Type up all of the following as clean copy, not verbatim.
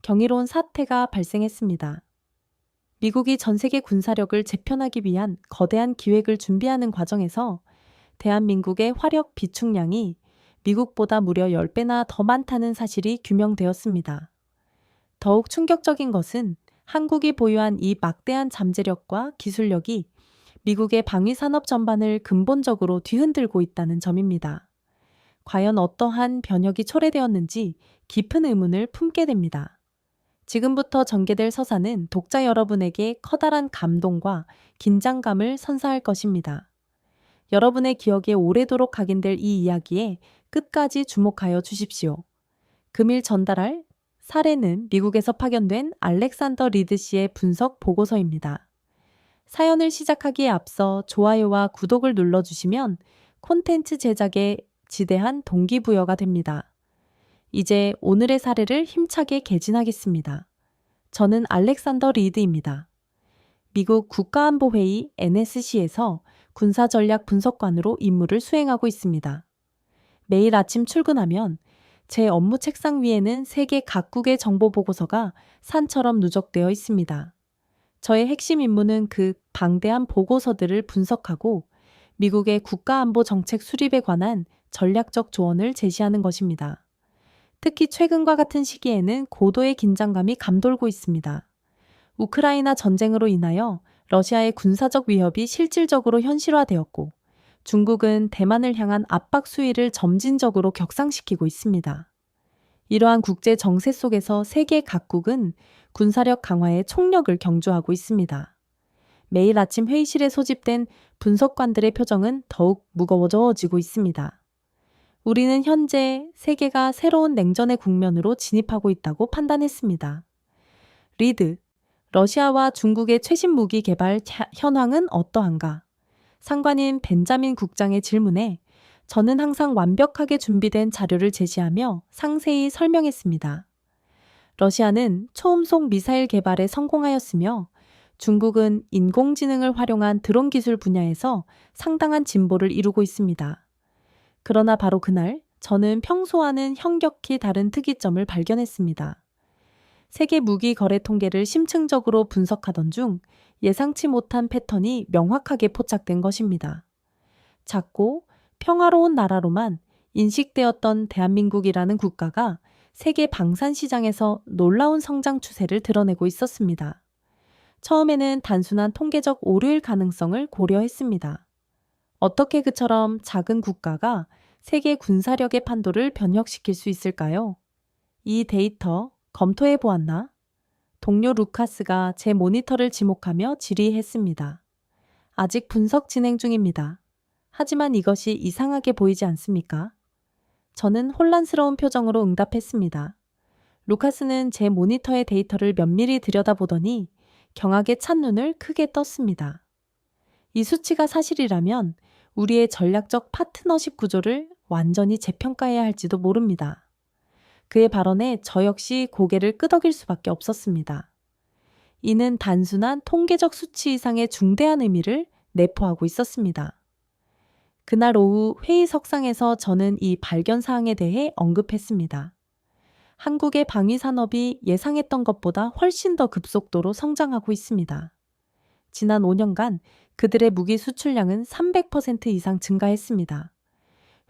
경이로운 사태가 발생했습니다. 미국이 전 세계 군사력을 재편하기 위한 거대한 기획을 준비하는 과정에서 대한민국의 화력 비축량이 미국보다 무려 10배나 더 많다는 사실이 규명되었습니다. 더욱 충격적인 것은 한국이 보유한 이 막대한 잠재력과 기술력이 미국의 방위산업 전반을 근본적으로 뒤흔들고 있다는 점입니다. 과연 어떠한 변혁이 초래되었는지 깊은 의문을 품게 됩니다. 지금부터 전개될 서사는 독자 여러분에게 커다란 감동과 긴장감을 선사할 것입니다. 여러분의 기억에 오래도록 각인될 이 이야기에 끝까지 주목하여 주십시오. 금일 전달할 사례는 미국에서 파견된 알렉산더 리드 씨의 분석 보고서입니다. 사연을 시작하기에 앞서 좋아요와 구독을 눌러주시면 콘텐츠 제작에 지대한 동기부여가 됩니다. 이제 오늘의 사례를 힘차게 개진하겠습니다. 저는 알렉산더 리드입니다. 미국 국가안보회의 NSC에서 군사전략 분석관으로 임무를 수행하고 있습니다. 매일 아침 출근하면 제 업무 책상 위에는 세계 각국의 정보 보고서가 산처럼 누적되어 있습니다. 저의 핵심 임무는 그 방대한 보고서들을 분석하고 미국의 국가안보 정책 수립에 관한 전략적 조언을 제시하는 것입니다. 특히 최근과 같은 시기에는 고도의 긴장감이 감돌고 있습니다. 우크라이나 전쟁으로 인하여 러시아의 군사적 위협이 실질적으로 현실화되었고 중국은 대만을 향한 압박 수위를 점진적으로 격상시키고 있습니다. 이러한 국제 정세 속에서 세계 각국은 군사력 강화에 총력을 경주하고 있습니다. 매일 아침 회의실에 소집된 분석관들의 표정은 더욱 무거워져지고 있습니다. 우리는 현재 세계가 새로운 냉전의 국면으로 진입하고 있다고 판단했습니다. 리드, 러시아와 중국의 최신 무기 개발 현황은 어떠한가? 상관인 벤자민 국장의 질문에 저는 항상 완벽하게 준비된 자료를 제시하며 상세히 설명했습니다. 러시아는 초음속 미사일 개발에 성공하였으며 중국은 인공지능을 활용한 드론 기술 분야에서 상당한 진보를 이루고 있습니다. 그러나 바로 그날 저는 평소와는 현격히 다른 특이점을 발견했습니다. 세계 무기 거래 통계를 심층적으로 분석하던 중 예상치 못한 패턴이 명확하게 포착된 것입니다. 작고 평화로운 나라로만 인식되었던 대한민국이라는 국가가 세계 방산 시장에서 놀라운 성장 추세를 드러내고 있었습니다. 처음에는 단순한 통계적 오류일 가능성을 고려했습니다. 어떻게 그처럼 작은 국가가 세계 군사력의 판도를 변혁시킬 수 있을까요? 이 데이터 검토해 보았나? 동료 루카스가 제 모니터를 지목하며 질의했습니다. 아직 분석 진행 중입니다. 하지만 이것이 이상하게 보이지 않습니까? 저는 혼란스러운 표정으로 응답했습니다. 루카스는 제 모니터의 데이터를 면밀히 들여다보더니 경악에 찬 눈을 크게 떴습니다. 이 수치가 사실이라면 우리의 전략적 파트너십 구조를 완전히 재평가해야 할지도 모릅니다. 그의 발언에 저 역시 고개를 끄덕일 수밖에 없었습니다. 이는 단순한 통계적 수치 이상의 중대한 의미를 내포하고 있었습니다. 그날 오후 회의석상에서 저는 이 발견 사항에 대해 언급했습니다. 한국의 방위 산업이 예상했던 것보다 훨씬 더 급속도로 성장하고 있습니다. 지난 5년간 그들의 무기 수출량은 300% 이상 증가했습니다.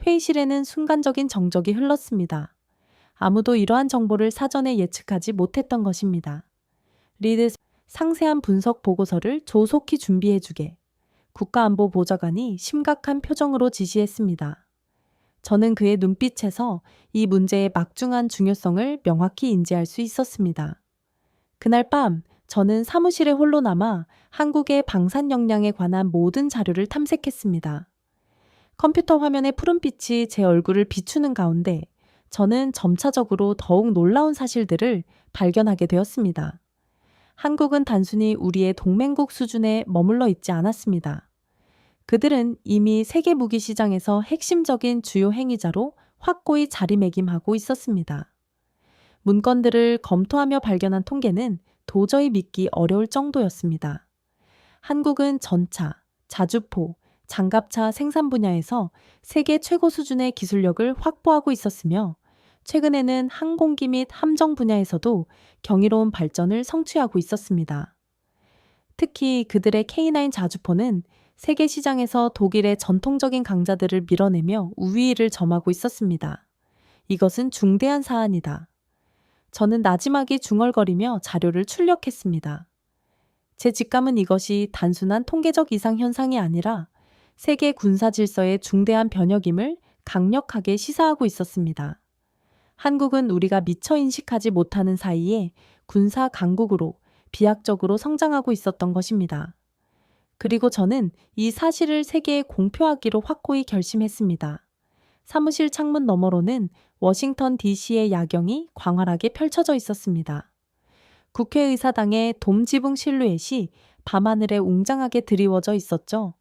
회의실에는 순간적인 정적이 흘렀습니다. 아무도 이러한 정보를 사전에 예측하지 못했던 것입니다. 리드 상세한 분석 보고서를 조속히 준비해주게 국가안보보좌관이 심각한 표정으로 지시했습니다. 저는 그의 눈빛에서 이 문제의 막중한 중요성을 명확히 인지할 수 있었습니다. 그날 밤 저는 사무실에 홀로 남아 한국의 방산 역량에 관한 모든 자료를 탐색했습니다. 컴퓨터 화면의 푸른빛이 제 얼굴을 비추는 가운데 저는 점차적으로 더욱 놀라운 사실들을 발견하게 되었습니다. 한국은 단순히 우리의 동맹국 수준에 머물러 있지 않았습니다. 그들은 이미 세계 무기 시장에서 핵심적인 주요 행위자로 확고히 자리매김하고 있었습니다. 문건들을 검토하며 발견한 통계는 도저히 믿기 어려울 정도였습니다. 한국은 전차, 자주포, 장갑차 생산 분야에서 세계 최고 수준의 기술력을 확보하고 있었으며 최근에는 항공기 및 함정 분야에서도 경이로운 발전을 성취하고 있었습니다. 특히 그들의 K9 자주포는 세계 시장에서 독일의 전통적인 강자들을 밀어내며 우위를 점하고 있었습니다. 이것은 중대한 사안이다. 저는 나지막이 중얼거리며 자료를 출력했습니다. 제 직감은 이것이 단순한 통계적 이상 현상이 아니라 세계 군사 질서의 중대한 변혁임을 강력하게 시사하고 있었습니다. 한국은 우리가 미처 인식하지 못하는 사이에 군사 강국으로 비약적으로 성장하고 있었던 것입니다. 그리고 저는 이 사실을 세계에 공표하기로 확고히 결심했습니다. 사무실 창문 너머로는 워싱턴 DC의 야경이 광활하게 펼쳐져 있었습니다. 국회의사당의 돔 지붕 실루엣이 밤하늘에 웅장하게 드리워져 있었죠.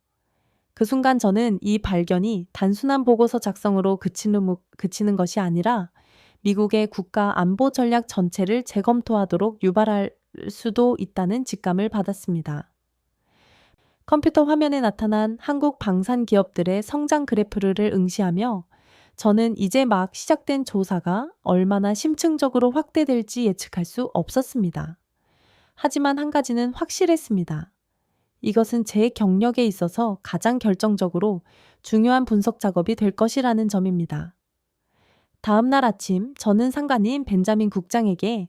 그 순간 저는 이 발견이 단순한 보고서 작성으로 그치는 것이 아니라 미국의 국가 안보 전략 전체를 재검토하도록 유발할 수도 있다는 직감을 받았습니다. 컴퓨터 화면에 나타난 한국 방산 기업들의 성장 그래프를 응시하며 저는 이제 막 시작된 조사가 얼마나 심층적으로 확대될지 예측할 수 없었습니다. 하지만 한 가지는 확실했습니다. 이것은 제 경력에 있어서 가장 결정적으로 중요한 분석 작업이 될 것이라는 점입니다. 다음 날 아침 저는 상관인 벤자민 국장에게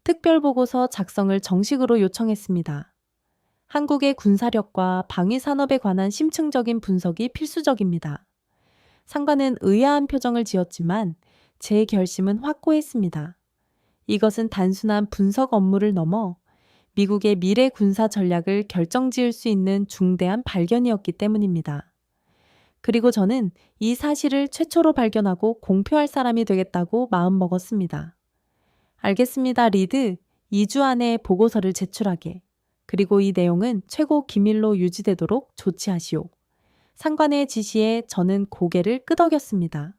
특별보고서 작성을 정식으로 요청했습니다. 한국의 군사력과 방위 산업에 관한 심층적인 분석이 필수적입니다. 상관은 의아한 표정을 지었지만 제 결심은 확고했습니다. 이것은 단순한 분석 업무를 넘어 미국의 미래 군사 전략을 결정지을 수 있는 중대한 발견이었기 때문입니다. 그리고 저는 이 사실을 최초로 발견하고 공표할 사람이 되겠다고 마음먹었습니다. 알겠습니다, 리드. 2주 안에 보고서를 제출하게. 그리고 이 내용은 최고 기밀로 유지되도록 조치하시오. 상관의 지시에 저는 고개를 끄덕였습니다.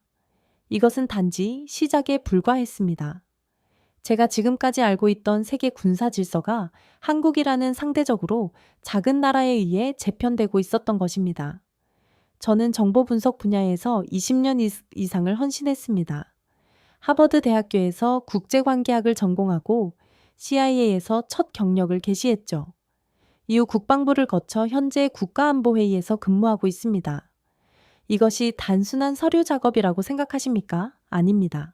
이것은 단지 시작에 불과했습니다. 제가 지금까지 알고 있던 세계 군사 질서가 한국이라는 상대적으로 작은 나라에 의해 재편되고 있었던 것입니다. 저는 정보 분석 분야에서 20년 이상을 헌신했습니다. 하버드 대학교에서 국제관계학을 전공하고 CIA에서 첫 경력을 개시했죠. 이후 국방부를 거쳐 현재 국가안보회의에서 근무하고 있습니다. 이것이 단순한 서류 작업이라고 생각하십니까? 아닙니다.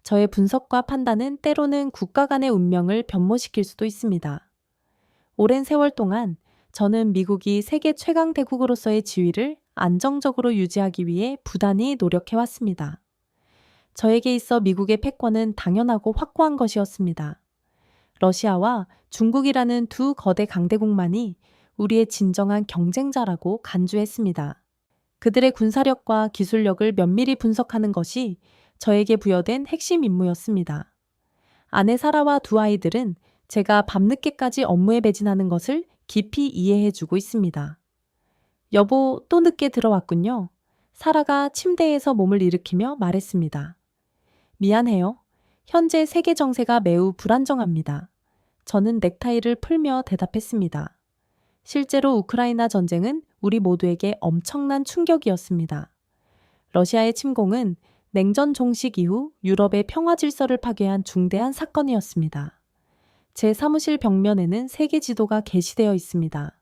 저의 분석과 판단은 때로는 국가 간의 운명을 변모시킬 수도 있습니다. 오랜 세월 동안 저는 미국이 세계 최강 대국으로서의 지위를 안정적으로 유지하기 위해 부단히 노력해왔습니다. 저에게 있어 미국의 패권은 당연하고 확고한 것이었습니다. 러시아와 중국이라는 두 거대 강대국만이 우리의 진정한 경쟁자라고 간주했습니다. 그들의 군사력과 기술력을 면밀히 분석하는 것이 저에게 부여된 핵심 임무였습니다. 아내 사라와 두 아이들은 제가 밤늦게까지 업무에 매진하는 것을 깊이 이해해주고 있습니다. 여보, 또 늦게 들어왔군요. 사라가 침대에서 몸을 일으키며 말했습니다. 미안해요. 현재 세계 정세가 매우 불안정합니다. 저는 넥타이를 풀며 대답했습니다. 실제로 우크라이나 전쟁은 우리 모두에게 엄청난 충격이었습니다. 러시아의 침공은 냉전 종식 이후 유럽의 평화 질서를 파괴한 중대한 사건이었습니다. 제 사무실 벽면에는 세계 지도가 게시되어 있습니다.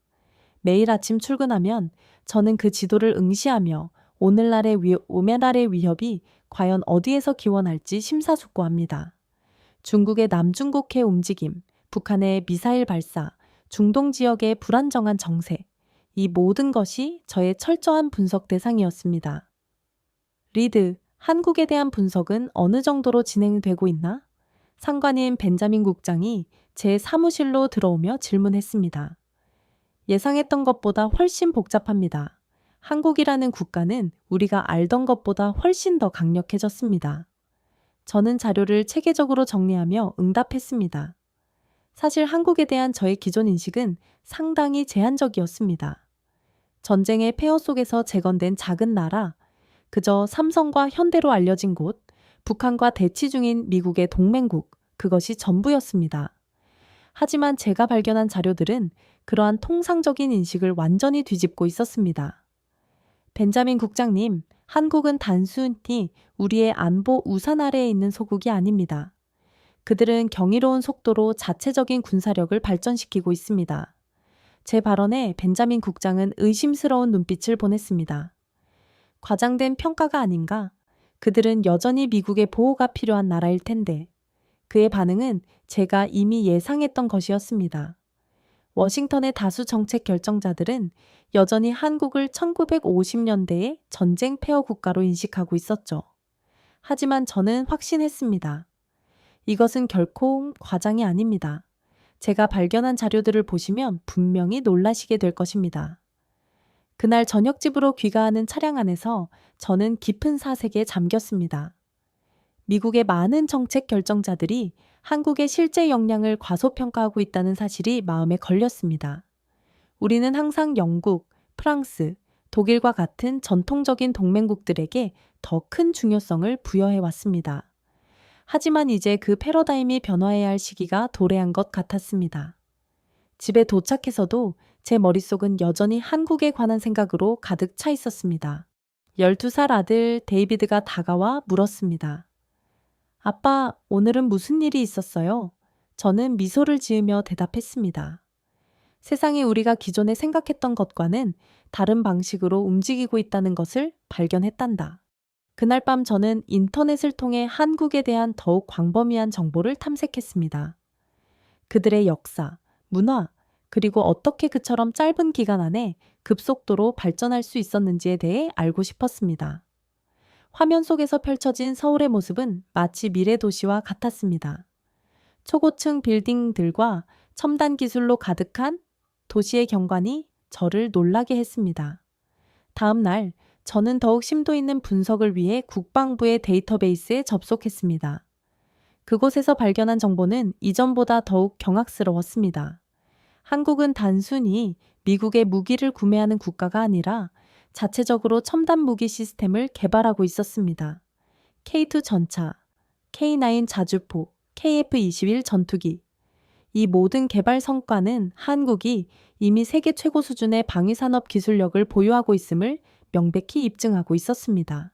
매일 아침 출근하면 저는 그 지도를 응시하며 오늘날의 위협이 과연 어디에서 기원할지 심사숙고합니다. 중국의 남중국해 움직임, 북한의 미사일 발사, 중동 지역의 불안정한 정세, 이 모든 것이 저의 철저한 분석 대상이었습니다. 리드, 한국에 대한 분석은 어느 정도로 진행되고 있나? 상관인 벤자민 국장이 제 사무실로 들어오며 질문했습니다. 예상했던 것보다 훨씬 복잡합니다. 한국이라는 국가는 우리가 알던 것보다 훨씬 더 강력해졌습니다. 저는 자료를 체계적으로 정리하며 응답했습니다. 사실 한국에 대한 저의 기존 인식은 상당히 제한적이었습니다. 전쟁의 폐허 속에서 재건된 작은 나라, 그저 삼성과 현대로 알려진 곳, 북한과 대치 중인 미국의 동맹국, 그것이 전부였습니다. 하지만 제가 발견한 자료들은 그러한 통상적인 인식을 완전히 뒤집고 있었습니다. 벤자민 국장님, 한국은 단순히 우리의 안보 우산 아래에 있는 소국이 아닙니다. 그들은 경이로운 속도로 자체적인 군사력을 발전시키고 있습니다. 제 발언에 벤자민 국장은 의심스러운 눈빛을 보냈습니다. 과장된 평가가 아닌가? 그들은 여전히 미국의 보호가 필요한 나라일 텐데. 그의 반응은 제가 이미 예상했던 것이었습니다. 워싱턴의 다수 정책 결정자들은 여전히 한국을 1950년대의 전쟁 폐허 국가로 인식하고 있었죠. 하지만 저는 확신했습니다. 이것은 결코 과장이 아닙니다. 제가 발견한 자료들을 보시면 분명히 놀라시게 될 것입니다. 그날 저녁집으로 귀가하는 차량 안에서 저는 깊은 사색에 잠겼습니다. 미국의 많은 정책 결정자들이 한국의 실제 역량을 과소평가하고 있다는 사실이 마음에 걸렸습니다. 우리는 항상 영국, 프랑스, 독일과 같은 전통적인 동맹국들에게 더 큰 중요성을 부여해 왔습니다. 하지만 이제 그 패러다임이 변화해야 할 시기가 도래한 것 같았습니다. 집에 도착해서도 제 머릿속은 여전히 한국에 관한 생각으로 가득 차 있었습니다. 12살 아들 데이비드가 다가와 물었습니다. 아빠, 오늘은 무슨 일이 있었어요? 저는 미소를 지으며 대답했습니다. 세상이 우리가 기존에 생각했던 것과는 다른 방식으로 움직이고 있다는 것을 발견했단다. 그날 밤 저는 인터넷을 통해 한국에 대한 더욱 광범위한 정보를 탐색했습니다. 그들의 역사, 문화, 그리고 어떻게 그처럼 짧은 기간 안에 급속도로 발전할 수 있었는지에 대해 알고 싶었습니다. 화면 속에서 펼쳐진 서울의 모습은 마치 미래 도시와 같았습니다. 초고층 빌딩들과 첨단 기술로 가득한 도시의 경관이 저를 놀라게 했습니다. 다음 날, 저는 더욱 심도 있는 분석을 위해 국방부의 데이터베이스에 접속했습니다. 그곳에서 발견한 정보는 이전보다 더욱 경악스러웠습니다. 한국은 단순히 미국의 무기를 구매하는 국가가 아니라 자체적으로 첨단 무기 시스템을 개발하고 있었습니다. K2 전차, K9 자주포, KF-21 전투기. 이 모든 개발 성과는 한국이 이미 세계 최고 수준의 방위산업 기술력을 보유하고 있음을 명백히 입증하고 있었습니다.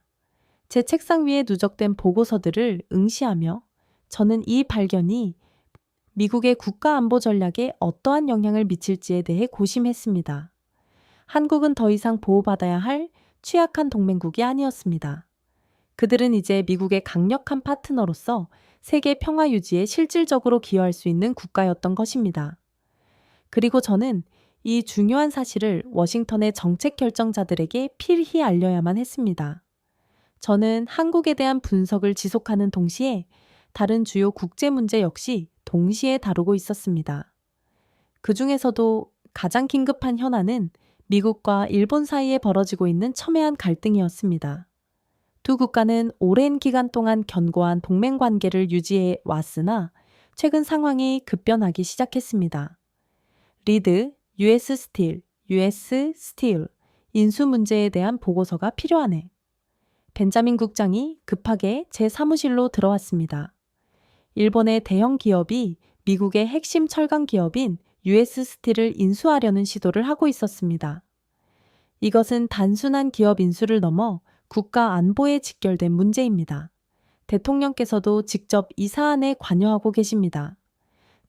제 책상 위에 누적된 보고서들을 응시하며 저는 이 발견이 미국의 국가 안보 전략에 어떠한 영향을 미칠지에 대해 고심했습니다. 한국은 더 이상 보호받아야 할 취약한 동맹국이 아니었습니다. 그들은 이제 미국의 강력한 파트너로서 세계 평화 유지에 실질적으로 기여할 수 있는 국가였던 것입니다. 그리고 저는 이 중요한 사실을 워싱턴의 정책 결정자들에게 필히 알려야만 했습니다. 저는 한국에 대한 분석을 지속하는 동시에 다른 주요 국제 문제 역시 동시에 다루고 있었습니다. 그 중에서도 가장 긴급한 현안은 미국과 일본 사이에 벌어지고 있는 첨예한 갈등이었습니다. 두 국가는 오랜 기간 동안 견고한 동맹 관계를 유지해 왔으나 최근 상황이 급변하기 시작했습니다. 리드, US 스틸, 인수 문제에 대한 보고서가 필요하네. 벤자민 국장이 급하게 제 사무실로 들어왔습니다. 일본의 대형 기업이 미국의 핵심 철강 기업인 US 스틸을 인수하려는 시도를 하고 있었습니다. 이것은 단순한 기업 인수를 넘어 국가 안보에 직결된 문제입니다. 대통령께서도 직접 이 사안에 관여하고 계십니다.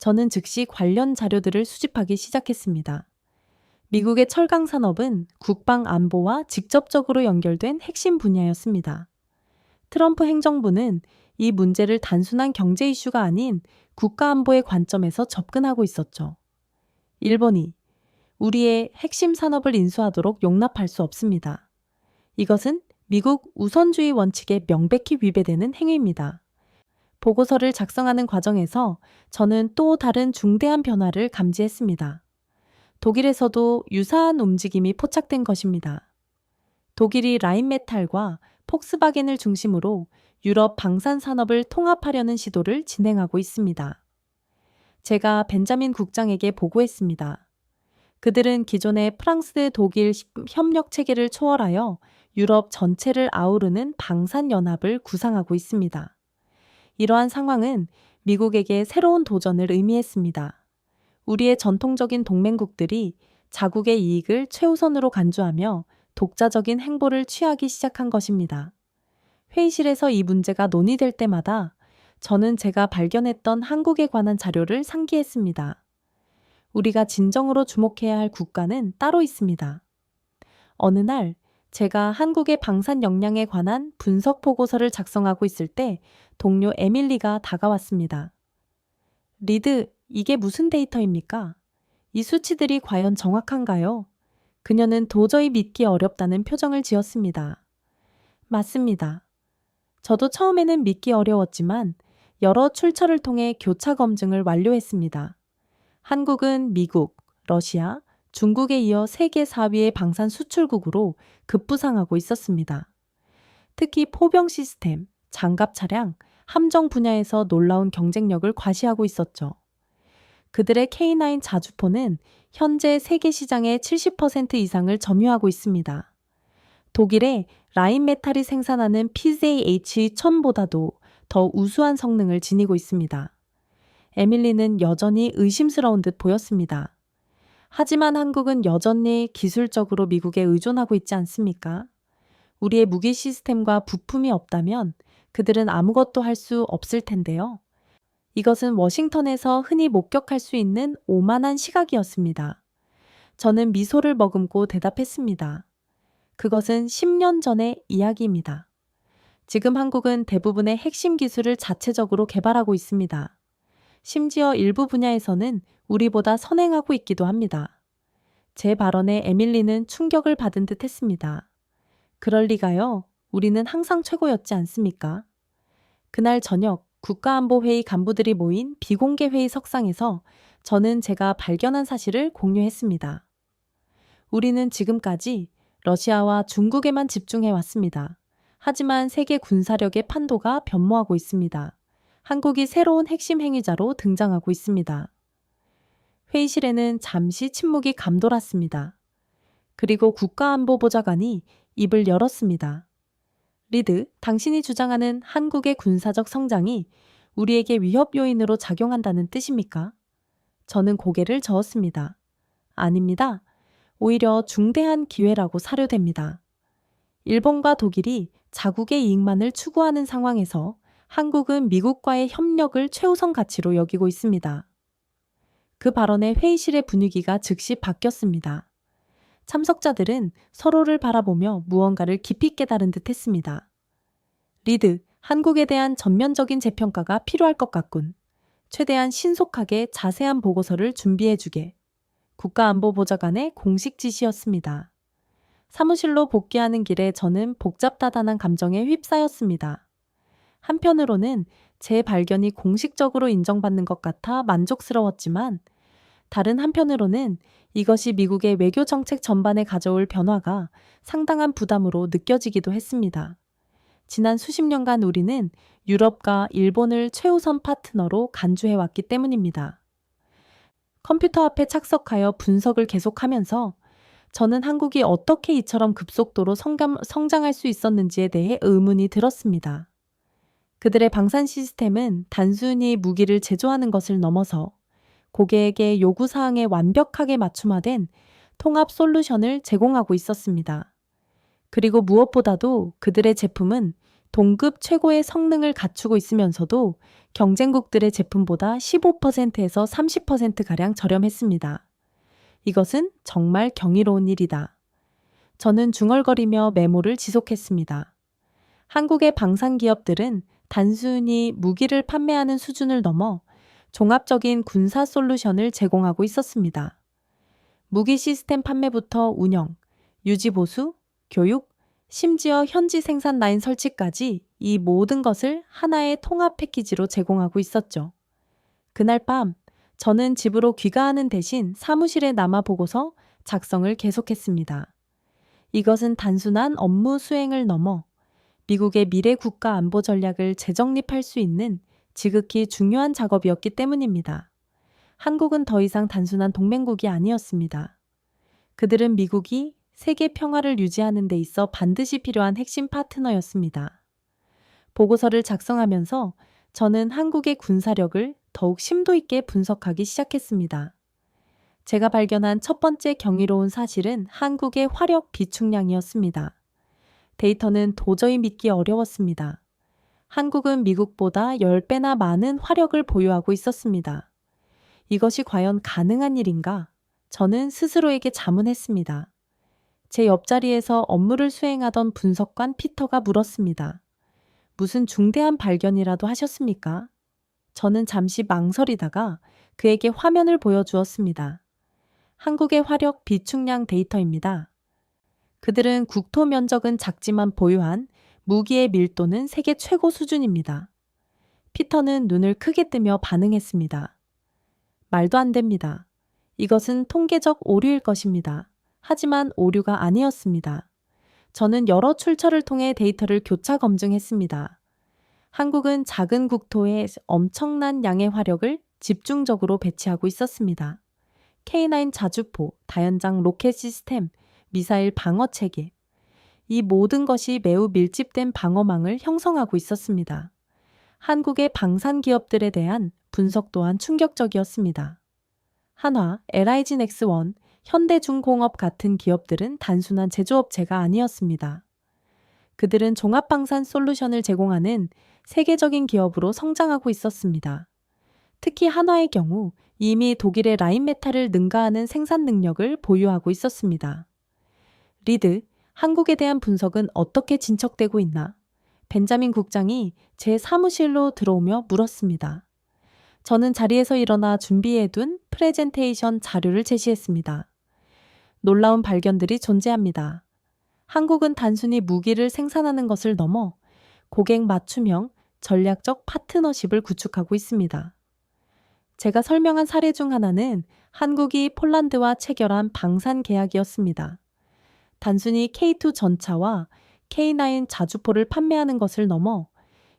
저는 즉시 관련 자료들을 수집하기 시작했습니다. 미국의 철강 산업은 국방 안보와 직접적으로 연결된 핵심 분야였습니다. 트럼프 행정부는 이 문제를 단순한 경제 이슈가 아닌 국가 안보의 관점에서 접근하고 있었죠. 일본이 우리의 핵심 산업을 인수하도록 용납할 수 없습니다. 이것은 미국 우선주의 원칙에 명백히 위배되는 행위입니다. 보고서를 작성하는 과정에서 저는 또 다른 중대한 변화를 감지했습니다. 독일에서도 유사한 움직임이 포착된 것입니다. 독일이 라인메탈과 폭스바겐을 중심으로 유럽 방산 산업을 통합하려는 시도를 진행하고 있습니다. 제가 벤자민 국장에게 보고했습니다. 그들은 기존의 프랑스, 독일 협력 체계를 초월하여 유럽 전체를 아우르는 방산연합을 구상하고 있습니다. 이러한 상황은 미국에게 새로운 도전을 의미했습니다. 우리의 전통적인 동맹국들이 자국의 이익을 최우선으로 간주하며 독자적인 행보를 취하기 시작한 것입니다. 회의실에서 이 문제가 논의될 때마다 저는 제가 발견했던 한국에 관한 자료를 상기했습니다. 우리가 진정으로 주목해야 할 국가는 따로 있습니다. 어느 날 제가 한국의 방산 역량에 관한 분석 보고서를 작성하고 있을 때 동료 에밀리가 다가왔습니다. 리드, 이게 무슨 데이터입니까? 이 수치들이 과연 정확한가요? 그녀는 도저히 믿기 어렵다는 표정을 지었습니다. 맞습니다. 저도 처음에는 믿기 어려웠지만 여러 출처를 통해 교차 검증을 완료했습니다. 한국은 미국, 러시아, 중국에 이어 세계 4위의 방산 수출국으로 급부상하고 있었습니다. 특히 포병 시스템, 장갑 차량, 함정 분야에서 놀라운 경쟁력을 과시하고 있었죠. 그들의 K9 자주포는 현재 세계 시장의 70% 이상을 점유하고 있습니다. 독일의 라인메탈이 생산하는 PZH-1000보다도 더 우수한 성능을 지니고 있습니다. 에밀리는 여전히 의심스러운 듯 보였습니다. 하지만 한국은 여전히 기술적으로 미국에 의존하고 있지 않습니까? 우리의 무기 시스템과 부품이 없다면 그들은 아무것도 할 수 없을 텐데요. 이것은 워싱턴에서 흔히 목격할 수 있는 오만한 시각이었습니다. 저는 미소를 머금고 대답했습니다. 그것은 10년 전의 이야기입니다. 지금 한국은 대부분의 핵심 기술을 자체적으로 개발하고 있습니다. 심지어 일부 분야에서는 우리보다 선행하고 있기도 합니다. 제 발언에 에밀리는 충격을 받은 듯 했습니다. 그럴 리가요. 우리는 항상 최고였지 않습니까? 그날 저녁 국가안보회의 간부들이 모인 비공개 회의 석상에서 저는 제가 발견한 사실을 공유했습니다. 우리는 지금까지 러시아와 중국에만 집중해 왔습니다. 하지만 세계 군사력의 판도가 변모하고 있습니다. 한국이 새로운 핵심 행위자로 등장하고 있습니다. 회의실에는 잠시 침묵이 감돌았습니다. 그리고 국가안보보좌관이 입을 열었습니다. 리드, 당신이 주장하는 한국의 군사적 성장이 우리에게 위협 요인으로 작용한다는 뜻입니까? 저는 고개를 저었습니다. 아닙니다. 오히려 중대한 기회라고 사료됩니다. 일본과 독일이 자국의 이익만을 추구하는 상황에서 한국은 미국과의 협력을 최우선 가치로 여기고 있습니다. 그 발언에 회의실의 분위기가 즉시 바뀌었습니다. 참석자들은 서로를 바라보며 무언가를 깊이 깨달은 듯 했습니다. 리드, 한국에 대한 전면적인 재평가가 필요할 것 같군. 최대한 신속하게 자세한 보고서를 준비해주게. 국가안보보좌관의 공식 지시였습니다. 사무실로 복귀하는 길에 저는 복잡다단한 감정에 휩싸였습니다. 한편으로는 제 발견이 공식적으로 인정받는 것 같아 만족스러웠지만 다른 한편으로는 이것이 미국의 외교 정책 전반에 가져올 변화가 상당한 부담으로 느껴지기도 했습니다. 지난 수십 년간 우리는 유럽과 일본을 최우선 파트너로 간주해왔기 때문입니다. 컴퓨터 앞에 착석하여 분석을 계속하면서 저는 한국이 어떻게 이처럼 급속도로 성장할 수 있었는지에 대해 의문이 들었습니다. 그들의 방산 시스템은 단순히 무기를 제조하는 것을 넘어서 고객에게 요구사항에 완벽하게 맞춤화된 통합 솔루션을 제공하고 있었습니다. 그리고 무엇보다도 그들의 제품은 동급 최고의 성능을 갖추고 있으면서도 경쟁국들의 제품보다 15%에서 30%가량 저렴했습니다. 이것은 정말 경이로운 일이다. 저는 중얼거리며 메모를 지속했습니다. 한국의 방산 기업들은 단순히 무기를 판매하는 수준을 넘어 종합적인 군사 솔루션을 제공하고 있었습니다. 무기 시스템 판매부터 운영, 유지 보수, 교육, 심지어 현지 생산 라인 설치까지 이 모든 것을 하나의 통합 패키지로 제공하고 있었죠. 그날 밤 저는 집으로 귀가하는 대신 사무실에 남아 보고서 작성을 계속했습니다. 이것은 단순한 업무 수행을 넘어 미국의 미래 국가 안보 전략을 재정립할 수 있는 지극히 중요한 작업이었기 때문입니다. 한국은 더 이상 단순한 동맹국이 아니었습니다. 그들은 미국이 세계 평화를 유지하는 데 있어 반드시 필요한 핵심 파트너였습니다. 보고서를 작성하면서 저는 한국의 군사력을 더욱 심도 있게 분석하기 시작했습니다. 제가 발견한 첫 번째 경이로운 사실은 한국의 화력 비축량이었습니다. 데이터는 도저히 믿기 어려웠습니다. 한국은 미국보다 10배나 많은 화력을 보유하고 있었습니다. 이것이 과연 가능한 일인가? 저는 스스로에게 자문했습니다. 제 옆자리에서 업무를 수행하던 분석관 피터가 물었습니다. 무슨 중대한 발견이라도 하셨습니까? 저는 잠시 망설이다가 그에게 화면을 보여주었습니다. 한국의 화력 비축량 데이터입니다. 그들은 국토 면적은 작지만 보유한 무기의 밀도는 세계 최고 수준입니다. 피터는 눈을 크게 뜨며 반응했습니다. 말도 안 됩니다. 이것은 통계적 오류일 것입니다. 하지만 오류가 아니었습니다. 저는 여러 출처를 통해 데이터를 교차 검증했습니다. 한국은 작은 국토에 엄청난 양의 화력을 집중적으로 배치하고 있었습니다. K9 자주포, 다연장 로켓 시스템, 미사일 방어 체계. 이 모든 것이 매우 밀집된 방어망을 형성하고 있었습니다. 한국의 방산 기업들에 대한 분석 또한 충격적이었습니다. 한화, LIG 넥스원, 현대중공업 같은 기업들은 단순한 제조업체가 아니었습니다. 그들은 종합방산 솔루션을 제공하는 세계적인 기업으로 성장하고 있었습니다. 특히 한화의 경우 이미 독일의 라인메탈을 능가하는 생산 능력을 보유하고 있었습니다. 리드, 한국에 대한 분석은 어떻게 진척되고 있나? 벤자민 국장이 제 사무실로 들어오며 물었습니다. 저는 자리에서 일어나 준비해둔 프레젠테이션 자료를 제시했습니다. 놀라운 발견들이 존재합니다. 한국은 단순히 무기를 생산하는 것을 넘어 고객 맞춤형 전략적 파트너십을 구축하고 있습니다. 제가 설명한 사례 중 하나는 한국이 폴란드와 체결한 방산 계약이었습니다. 단순히 K2 전차와 K9 자주포를 판매하는 것을 넘어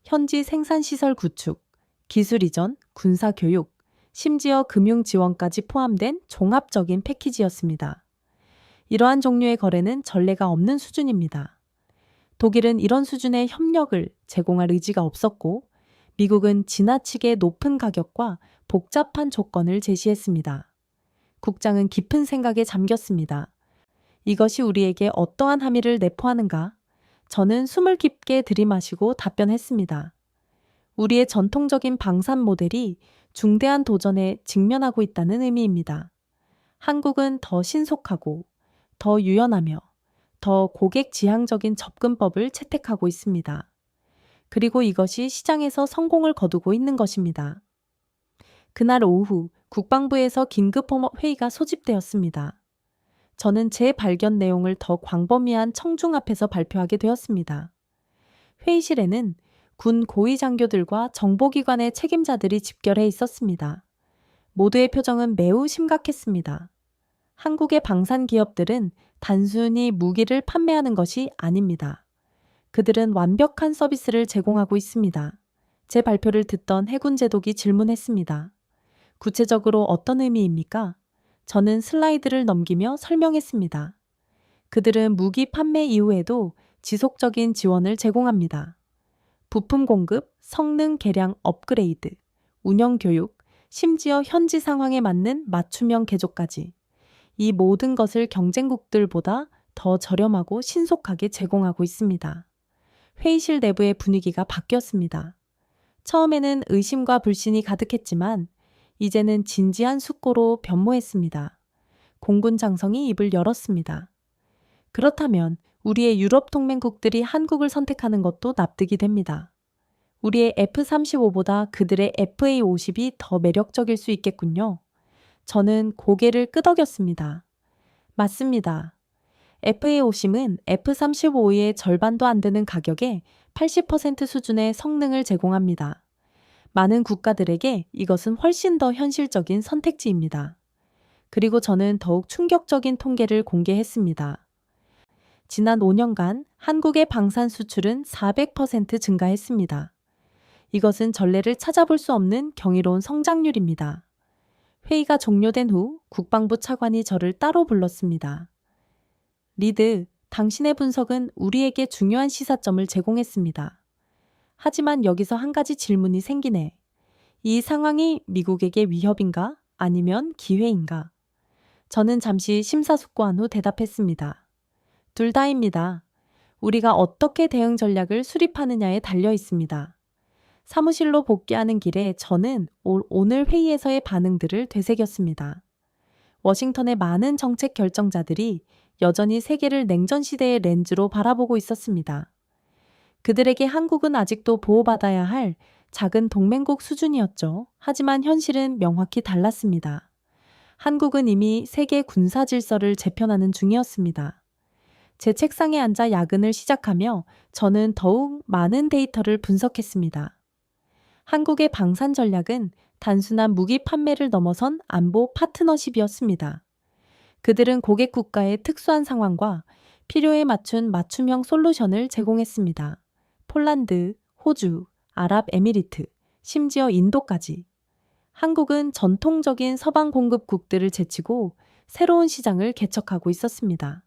현지 생산시설 구축, 기술 이전, 군사 교육, 심지어 금융 지원까지 포함된 종합적인 패키지였습니다. 이러한 종류의 거래는 전례가 없는 수준입니다. 독일은 이런 수준의 협력을 제공할 의지가 없었고, 미국은 지나치게 높은 가격과 복잡한 조건을 제시했습니다. 국장은 깊은 생각에 잠겼습니다. 이것이 우리에게 어떠한 함의를 내포하는가? 저는 숨을 깊게 들이마시고 답변했습니다. 우리의 전통적인 방산 모델이 중대한 도전에 직면하고 있다는 의미입니다. 한국은 더 신속하고 더 유연하며 더 고객 지향적인 접근법을 채택하고 있습니다. 그리고 이것이 시장에서 성공을 거두고 있는 것입니다. 그날 오후 국방부에서 긴급 회의가 소집되었습니다. 저는 제 발견 내용을 더 광범위한 청중 앞에서 발표하게 되었습니다. 회의실에는 군 고위 장교들과 정보기관의 책임자들이 집결해 있었습니다. 모두의 표정은 매우 심각했습니다. 한국의 방산 기업들은 단순히 무기를 판매하는 것이 아닙니다. 그들은 완벽한 서비스를 제공하고 있습니다. 제 발표를 듣던 해군 제독이 질문했습니다. 구체적으로 어떤 의미입니까? 저는 슬라이드를 넘기며 설명했습니다. 그들은 무기 판매 이후에도 지속적인 지원을 제공합니다. 부품 공급, 성능 개량 업그레이드, 운영 교육, 심지어 현지 상황에 맞는 맞춤형 개조까지. 이 모든 것을 경쟁국들보다 더 저렴하고 신속하게 제공하고 있습니다. 회의실 내부의 분위기가 바뀌었습니다. 처음에는 의심과 불신이 가득했지만 이제는 진지한 숙고로 변모했습니다. 공군 장성이 입을 열었습니다. 그렇다면 우리의 유럽 동맹국들이 한국을 선택하는 것도 납득이 됩니다. 우리의 F-35보다 그들의 FA-50이 더 매력적일 수 있겠군요. 저는 고개를 끄덕였습니다. 맞습니다. FA-50은 F-35의 절반도 안 되는 가격에 80% 수준의 성능을 제공합니다. 많은 국가들에게 이것은 훨씬 더 현실적인 선택지입니다. 그리고 저는 더욱 충격적인 통계를 공개했습니다. 지난 5년간 한국의 방산 수출은 400% 증가했습니다. 이것은 전례를 찾아볼 수 없는 경이로운 성장률입니다. 회의가 종료된 후 국방부 차관이 저를 따로 불렀습니다. 리드, 당신의 분석은 우리에게 중요한 시사점을 제공했습니다. 하지만 여기서 한 가지 질문이 생기네. 이 상황이 미국에게 위협인가? 아니면 기회인가? 저는 잠시 심사숙고한 후 대답했습니다. 둘 다입니다. 우리가 어떻게 대응 전략을 수립하느냐에 달려 있습니다. 사무실로 복귀하는 길에 저는 오늘 회의에서의 반응들을 되새겼습니다. 워싱턴의 많은 정책 결정자들이 여전히 세계를 냉전 시대의 렌즈로 바라보고 있었습니다. 그들에게 한국은 아직도 보호받아야 할 작은 동맹국 수준이었죠. 하지만 현실은 명확히 달랐습니다. 한국은 이미 세계 군사 질서를 재편하는 중이었습니다. 제 책상에 앉아 야근을 시작하며 저는 더욱 많은 데이터를 분석했습니다. 한국의 방산 전략은 단순한 무기 판매를 넘어선 안보 파트너십이었습니다. 그들은 고객 국가의 특수한 상황과 필요에 맞춘 맞춤형 솔루션을 제공했습니다. 폴란드, 호주, 아랍에미리트, 심지어 인도까지. 한국은 전통적인 서방 공급국들을 제치고 새로운 시장을 개척하고 있었습니다.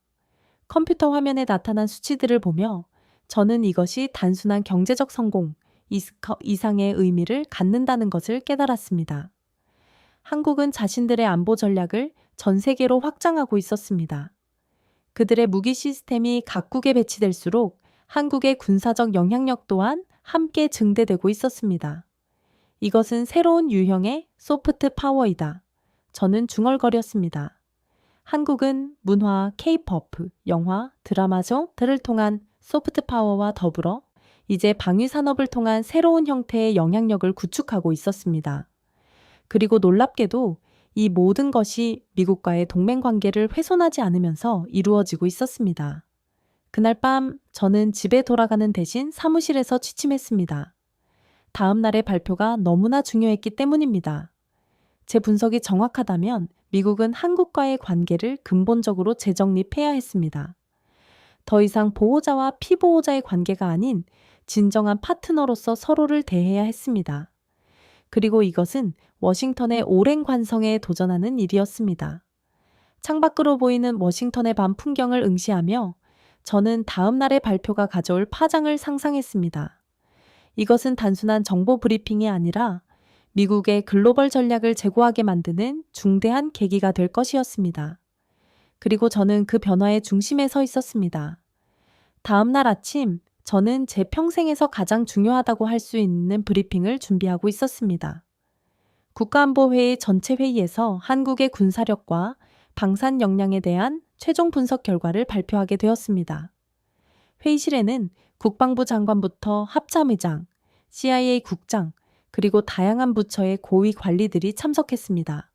컴퓨터 화면에 나타난 수치들을 보며 저는 이것이 단순한 경제적 성공 이상의 의미를 갖는다는 것을 깨달았습니다. 한국은 자신들의 안보 전략을 전 세계로 확장하고 있었습니다. 그들의 무기 시스템이 각국에 배치될수록 한국의 군사적 영향력 또한 함께 증대되고 있었습니다. 이것은 새로운 유형의 소프트 파워이다. 저는 중얼거렸습니다. 한국은 문화, K-POP, 영화, 드라마들을 통한 소프트 파워와 더불어 이제 방위 산업을 통한 새로운 형태의 영향력을 구축하고 있었습니다. 그리고 놀랍게도 이 모든 것이 미국과의 동맹 관계를 훼손하지 않으면서 이루어지고 있었습니다. 그날 밤 저는 집에 돌아가는 대신 사무실에서 취침했습니다. 다음 날의 발표가 너무나 중요했기 때문입니다. 제 분석이 정확하다면 미국은 한국과의 관계를 근본적으로 재정립해야 했습니다. 더 이상 보호자와 피보호자의 관계가 아닌 진정한 파트너로서 서로를 대해야 했습니다. 그리고 이것은 워싱턴의 오랜 관성에 도전하는 일이었습니다. 창밖으로 보이는 워싱턴의 밤 풍경을 응시하며 저는 다음 날의 발표가 가져올 파장을 상상했습니다. 이것은 단순한 정보 브리핑이 아니라 미국의 글로벌 전략을 제고하게 만드는 중대한 계기가 될 것이었습니다. 그리고 저는 그 변화의 중심에 서 있었습니다. 다음 날 아침, 저는 제 평생에서 가장 중요하다고 할 수 있는 브리핑을 준비하고 있었습니다. 국가안보회의 전체 회의에서 한국의 군사력과 방산 역량에 대한 최종 분석 결과를 발표하게 되었습니다. 회의실에는 국방부 장관부터 합참의장, CIA 국장, 그리고 다양한 부처의 고위 관리들이 참석했습니다.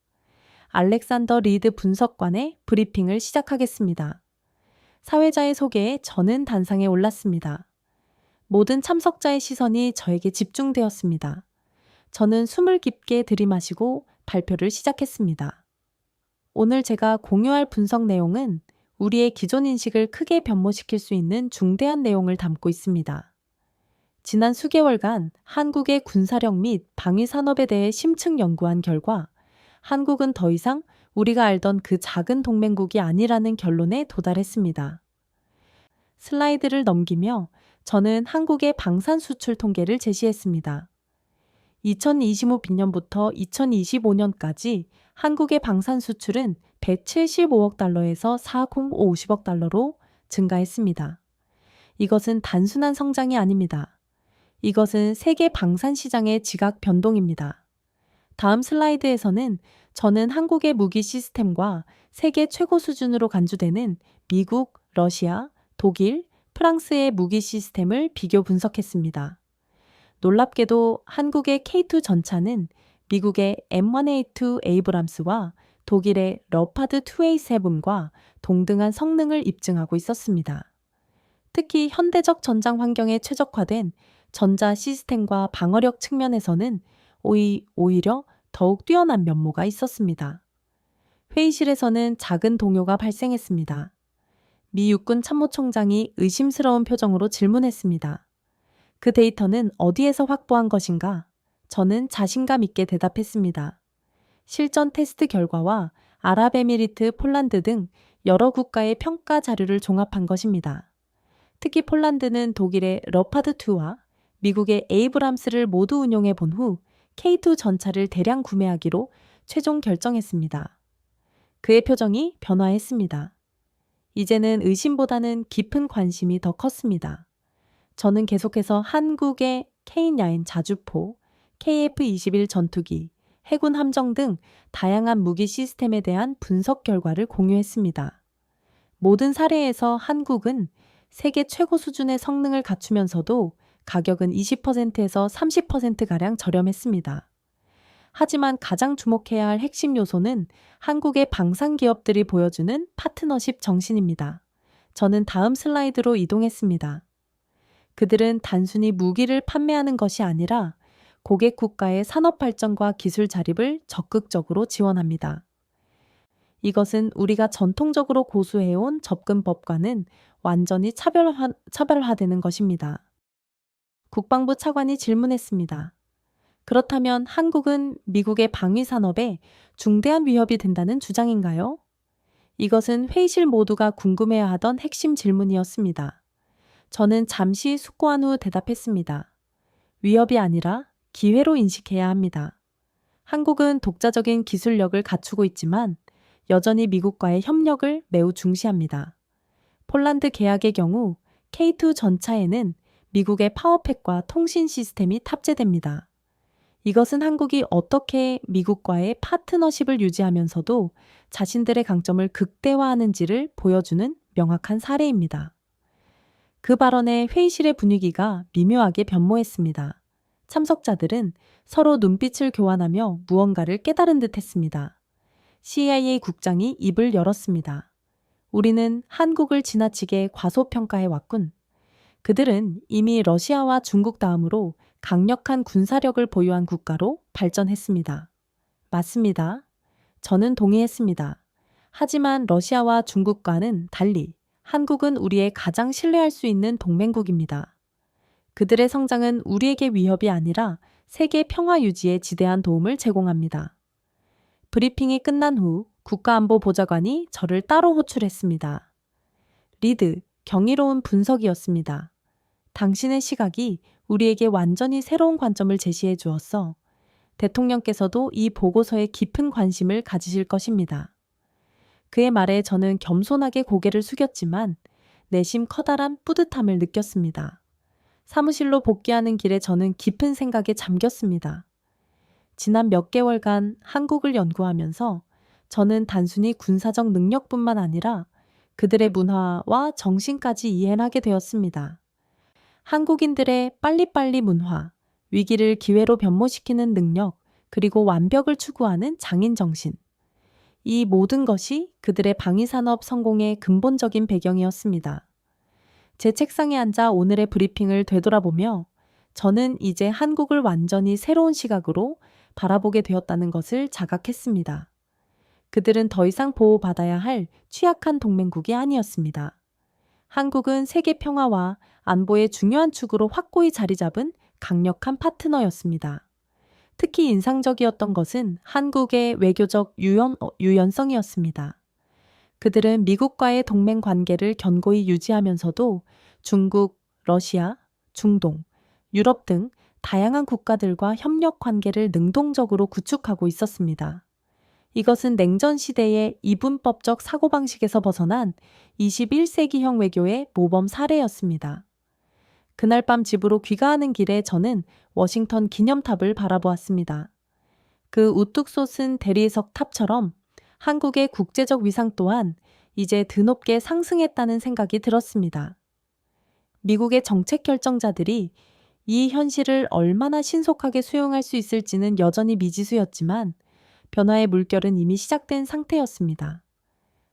알렉산더 리드 분석관의 브리핑을 시작하겠습니다. 사회자의 소개에 저는 단상에 올랐습니다. 모든 참석자의 시선이 저에게 집중되었습니다. 저는 숨을 깊게 들이마시고 발표를 시작했습니다. 오늘 제가 공유할 분석 내용은 우리의 기존 인식을 크게 변모시킬 수 있는 중대한 내용을 담고 있습니다. 지난 수개월간 한국의 군사력 및 방위 산업에 대해 심층 연구한 결과 한국은 더 이상 우리가 알던 그 작은 동맹국이 아니라는 결론에 도달했습니다. 슬라이드를 넘기며 저는 한국의 방산 수출 통계를 제시했습니다. 2025년부터 2025년까지 한국의 방산 수출은 175억 달러에서 450억 달러로 증가했습니다. 이것은 단순한 성장이 아닙니다. 이것은 세계 방산 시장의 지각 변동입니다. 다음 슬라이드에서는 저는 한국의 무기 시스템과 세계 최고 수준으로 간주되는 미국, 러시아, 독일, 프랑스의 무기 시스템을 비교 분석했습니다. 놀랍게도 한국의 K2 전차는 미국의 M1A2 에이브람스와 독일의 러파드 2A7과 동등한 성능을 입증하고 있었습니다. 특히 현대적 전장 환경에 최적화된 전자 시스템과 방어력 측면에서는 오히려 더욱 뛰어난 면모가 있었습니다. 회의실에서는 작은 동요가 발생했습니다. 미 육군 참모총장이 의심스러운 표정으로 질문했습니다. 그 데이터는 어디에서 확보한 것인가? 저는 자신감 있게 대답했습니다. 실전 테스트 결과와 아랍에미리트, 폴란드 등 여러 국가의 평가 자료를 종합한 것입니다. 특히 폴란드는 독일의 러파드2와 미국의 에이브람스를 모두 운용해 본 후 K2 전차를 대량 구매하기로 최종 결정했습니다. 그의 표정이 변화했습니다. 이제는 의심보다는 깊은 관심이 더 컸습니다. 저는 계속해서 한국의 K9 자주포, KF-21 전투기, 해군 함정 등 다양한 무기 시스템에 대한 분석 결과를 공유했습니다. 모든 사례에서 한국은 세계 최고 수준의 성능을 갖추면서도 가격은 20%에서 30%가량 저렴했습니다. 하지만 가장 주목해야 할 핵심 요소는 한국의 방산 기업들이 보여주는 파트너십 정신입니다. 저는 다음 슬라이드로 이동했습니다. 그들은 단순히 무기를 판매하는 것이 아니라 고객 국가의 산업 발전과 기술 자립을 적극적으로 지원합니다. 이것은 우리가 전통적으로 고수해온 접근법과는 완전히 차별화되는 것입니다. 국방부 차관이 질문했습니다. 그렇다면 한국은 미국의 방위 산업에 중대한 위협이 된다는 주장인가요? 이것은 회의실 모두가 궁금해하던 핵심 질문이었습니다. 저는 잠시 숙고한 후 대답했습니다. 위협이 아니라 기회로 인식해야 합니다. 한국은 독자적인 기술력을 갖추고 있지만 여전히 미국과의 협력을 매우 중시합니다. 폴란드 계약의 경우 K2 전차에는 미국의 파워팩과 통신 시스템이 탑재됩니다. 이것은 한국이 어떻게 미국과의 파트너십을 유지하면서도 자신들의 강점을 극대화하는지를 보여주는 명확한 사례입니다. 그 발언에 회의실의 분위기가 미묘하게 변모했습니다. 참석자들은 서로 눈빛을 교환하며 무언가를 깨달은 듯 했습니다. CIA 국장이 입을 열었습니다. 우리는 한국을 지나치게 과소평가해 왔군. 그들은 이미 러시아와 중국 다음으로 강력한 군사력을 보유한 국가로 발전했습니다. 맞습니다. 저는 동의했습니다. 하지만 러시아와 중국과는 달리 한국은 우리의 가장 신뢰할 수 있는 동맹국입니다. 그들의 성장은 우리에게 위협이 아니라 세계 평화 유지에 지대한 도움을 제공합니다. 브리핑이 끝난 후 국가안보보좌관이 저를 따로 호출했습니다. 리드, 경이로운 분석이었습니다. 당신의 시각이 우리에게 완전히 새로운 관점을 제시해 주었어. 대통령께서도 이 보고서에 깊은 관심을 가지실 것입니다. 그의 말에 저는 겸손하게 고개를 숙였지만 내심 커다란 뿌듯함을 느꼈습니다. 사무실로 복귀하는 길에 저는 깊은 생각에 잠겼습니다. 지난 몇 개월간 한국을 연구하면서 저는 단순히 군사적 능력뿐만 아니라 그들의 문화와 정신까지 이해하게 되었습니다. 한국인들의 빨리빨리 문화, 위기를 기회로 변모시키는 능력, 그리고 완벽을 추구하는 장인 정신. 이 모든 것이 그들의 방위산업 성공의 근본적인 배경이었습니다. 제 책상에 앉아 오늘의 브리핑을 되돌아보며 저는 이제 한국을 완전히 새로운 시각으로 바라보게 되었다는 것을 자각했습니다. 그들은 더 이상 보호받아야 할 취약한 동맹국이 아니었습니다. 한국은 세계 평화와 안보의 중요한 축으로 확고히 자리 잡은 강력한 파트너였습니다. 특히 인상적이었던 것은 한국의 외교적 유연성이었습니다. 그들은 미국과의 동맹 관계를 견고히 유지하면서도 중국, 러시아, 중동, 유럽 등 다양한 국가들과 협력 관계를 능동적으로 구축하고 있었습니다. 이것은 냉전 시대의 이분법적 사고방식에서 벗어난 21세기형 외교의 모범 사례였습니다. 그날 밤 집으로 귀가하는 길에 저는 워싱턴 기념탑을 바라보았습니다. 그 우뚝 솟은 대리석 탑처럼 한국의 국제적 위상 또한 이제 드높게 상승했다는 생각이 들었습니다. 미국의 정책 결정자들이 이 현실을 얼마나 신속하게 수용할 수 있을지는 여전히 미지수였지만 변화의 물결은 이미 시작된 상태였습니다.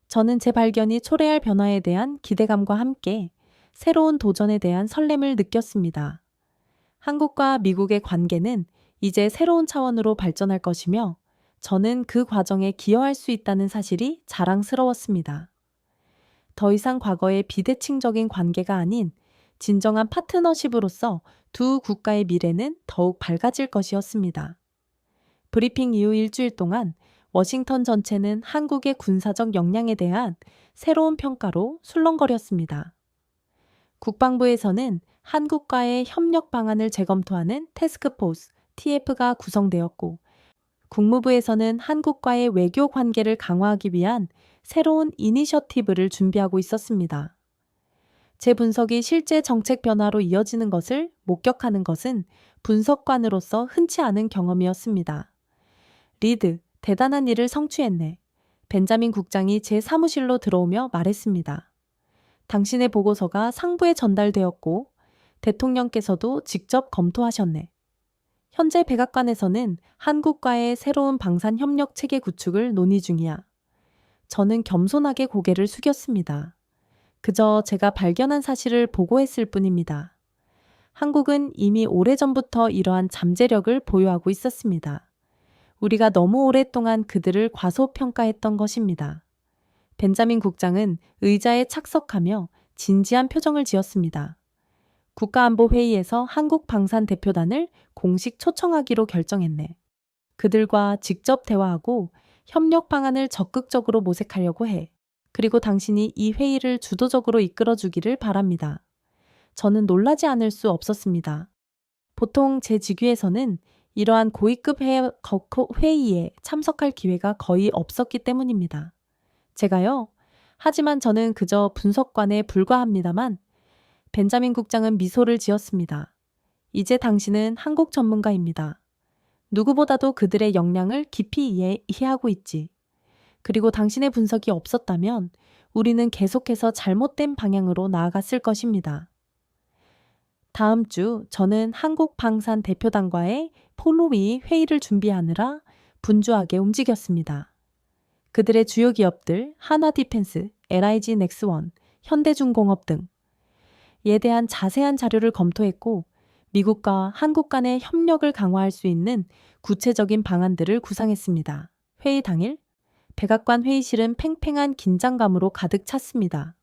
저는 제 발견이 초래할 변화에 대한 기대감과 함께 새로운 도전에 대한 설렘을 느꼈습니다. 한국과 미국의 관계는 이제 새로운 차원으로 발전할 것이며 저는 그 과정에 기여할 수 있다는 사실이 자랑스러웠습니다. 더 이상 과거의 비대칭적인 관계가 아닌 진정한 파트너십으로서 두 국가의 미래는 더욱 밝아질 것이었습니다. 브리핑 이후 일주일 동안 워싱턴 전체는 한국의 군사적 역량에 대한 새로운 평가로 술렁거렸습니다. 국방부에서는 한국과의 협력 방안을 재검토하는 태스크포스 TF가 구성되었고 국무부에서는 한국과의 외교 관계를 강화하기 위한 새로운 이니셔티브를 준비하고 있었습니다. 제 분석이 실제 정책 변화로 이어지는 것을 목격하는 것은 분석관으로서 흔치 않은 경험이었습니다. 리드, 대단한 일을 성취했네. 벤자민 국장이 제 사무실로 들어오며 말했습니다. 당신의 보고서가 상부에 전달되었고 대통령께서도 직접 검토하셨네. 현재 백악관에서는 한국과의 새로운 방산 협력 체계 구축을 논의 중이야. 저는 겸손하게 고개를 숙였습니다. 그저 제가 발견한 사실을 보고했을 뿐입니다. 한국은 이미 오래전부터 이러한 잠재력을 보유하고 있었습니다. 우리가 너무 오랫동안 그들을 과소평가했던 것입니다. 벤자민 국장은 의자에 착석하며 진지한 표정을 지었습니다. 국가안보회의에서 한국 방산 대표단을 공식 초청하기로 결정했네. 그들과 직접 대화하고 협력 방안을 적극적으로 모색하려고 해. 그리고 당신이 이 회의를 주도적으로 이끌어주기를 바랍니다. 저는 놀라지 않을 수 없었습니다. 보통 제 직위에서는 이러한 고위급 회의에 참석할 기회가 거의 없었기 때문입니다. 제가요? 하지만 저는 그저 분석관에 불과합니다만 벤자민 국장은 미소를 지었습니다. 이제 당신은 한국 전문가입니다. 누구보다도 그들의 역량을 깊이 이해하고 있지. 그리고 당신의 분석이 없었다면 우리는 계속해서 잘못된 방향으로 나아갔을 것입니다. 다음 주 저는 한국 방산 대표단과의 폴로위 회의를 준비하느라 분주하게 움직였습니다. 그들의 주요 기업들 한화디펜스, LIG 넥스원, 현대중공업 등에 대한 자세한 자료를 검토했고 미국과 한국 간의 협력을 강화할 수 있는 구체적인 방안들을 구상했습니다. 회의 당일 백악관 회의실은 팽팽한 긴장감으로 가득 찼습니다.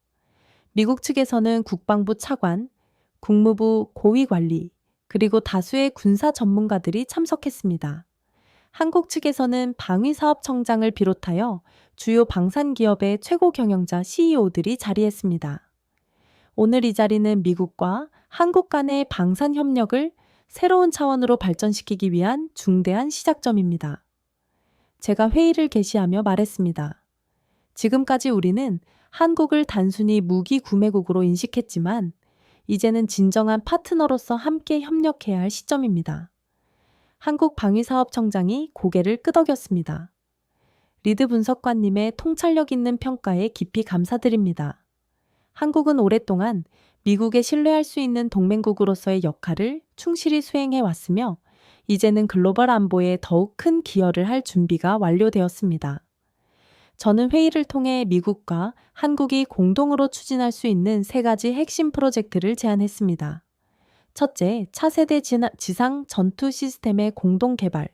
미국 측에서는 국방부 차관, 국무부 고위관리, 그리고 다수의 군사 전문가들이 참석했습니다. 한국 측에서는 방위사업청장을 비롯하여 주요 방산기업의 최고 경영자 CEO들이 자리했습니다. 오늘 이 자리는 미국과 한국 간의 방산 협력을 새로운 차원으로 발전시키기 위한 중대한 시작점입니다. 제가 회의를 개시하며 말했습니다. 지금까지 우리는 한국을 단순히 무기 구매국으로 인식했지만 이제는 진정한 파트너로서 함께 협력해야 할 시점입니다. 한국 방위사업청장이 고개를 끄덕였습니다. 리드 분석관님의 통찰력 있는 평가에 깊이 감사드립니다. 한국은 오랫동안 미국에 신뢰할 수 있는 동맹국으로서의 역할을 충실히 수행해 왔으며 이제는 글로벌 안보에 더욱 큰 기여를 할 준비가 완료되었습니다. 저는 회의를 통해 미국과 한국이 공동으로 추진할 수 있는 3가지 핵심 프로젝트를 제안했습니다. 첫째, 차세대 지상 전투 시스템의 공동 개발.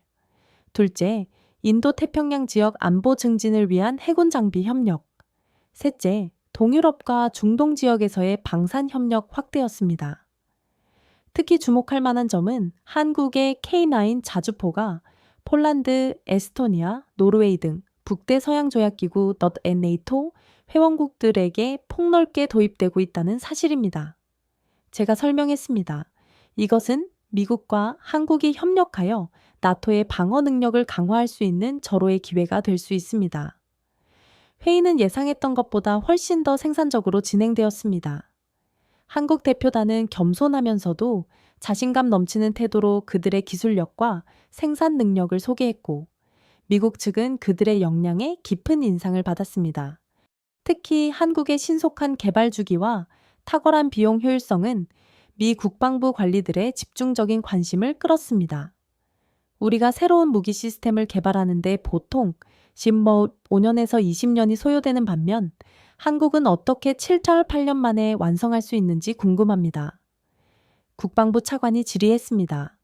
둘째, 인도태평양 지역 안보 증진을 위한 해군 장비 협력. 셋째, 동유럽과 중동 지역에서의 방산 협력 확대였습니다. 특히 주목할 만한 점은 한국의 K9 자주포가 폴란드, 에스토니아, 노르웨이 등 북대서양조약기구 넛&, 네이토 회원국들에게 폭넓게 도입되고 있다는 사실입니다. 제가 설명했습니다. 이것은 미국과 한국이 협력하여 나토의 방어 능력을 강화할 수 있는 절호의 기회가 될 수 있습니다. 회의는 예상했던 것보다 훨씬 더 생산적으로 진행되었습니다. 한국 대표단은 겸손하면서도 자신감 넘치는 태도로 그들의 기술력과 생산 능력을 소개했고 미국 측은 그들의 역량에 깊은 인상을 받았습니다. 특히 한국의 신속한 개발 주기와 탁월한 비용 효율성은 미 국방부 관리들의 집중적인 관심을 끌었습니다. 우리가 새로운 무기 시스템을 개발하는데 보통 15년에서 20년이 소요되는 반면 한국은 어떻게 7-8년 만에 완성할 수 있는지 궁금합니다. 국방부 차관이 질의했습니다.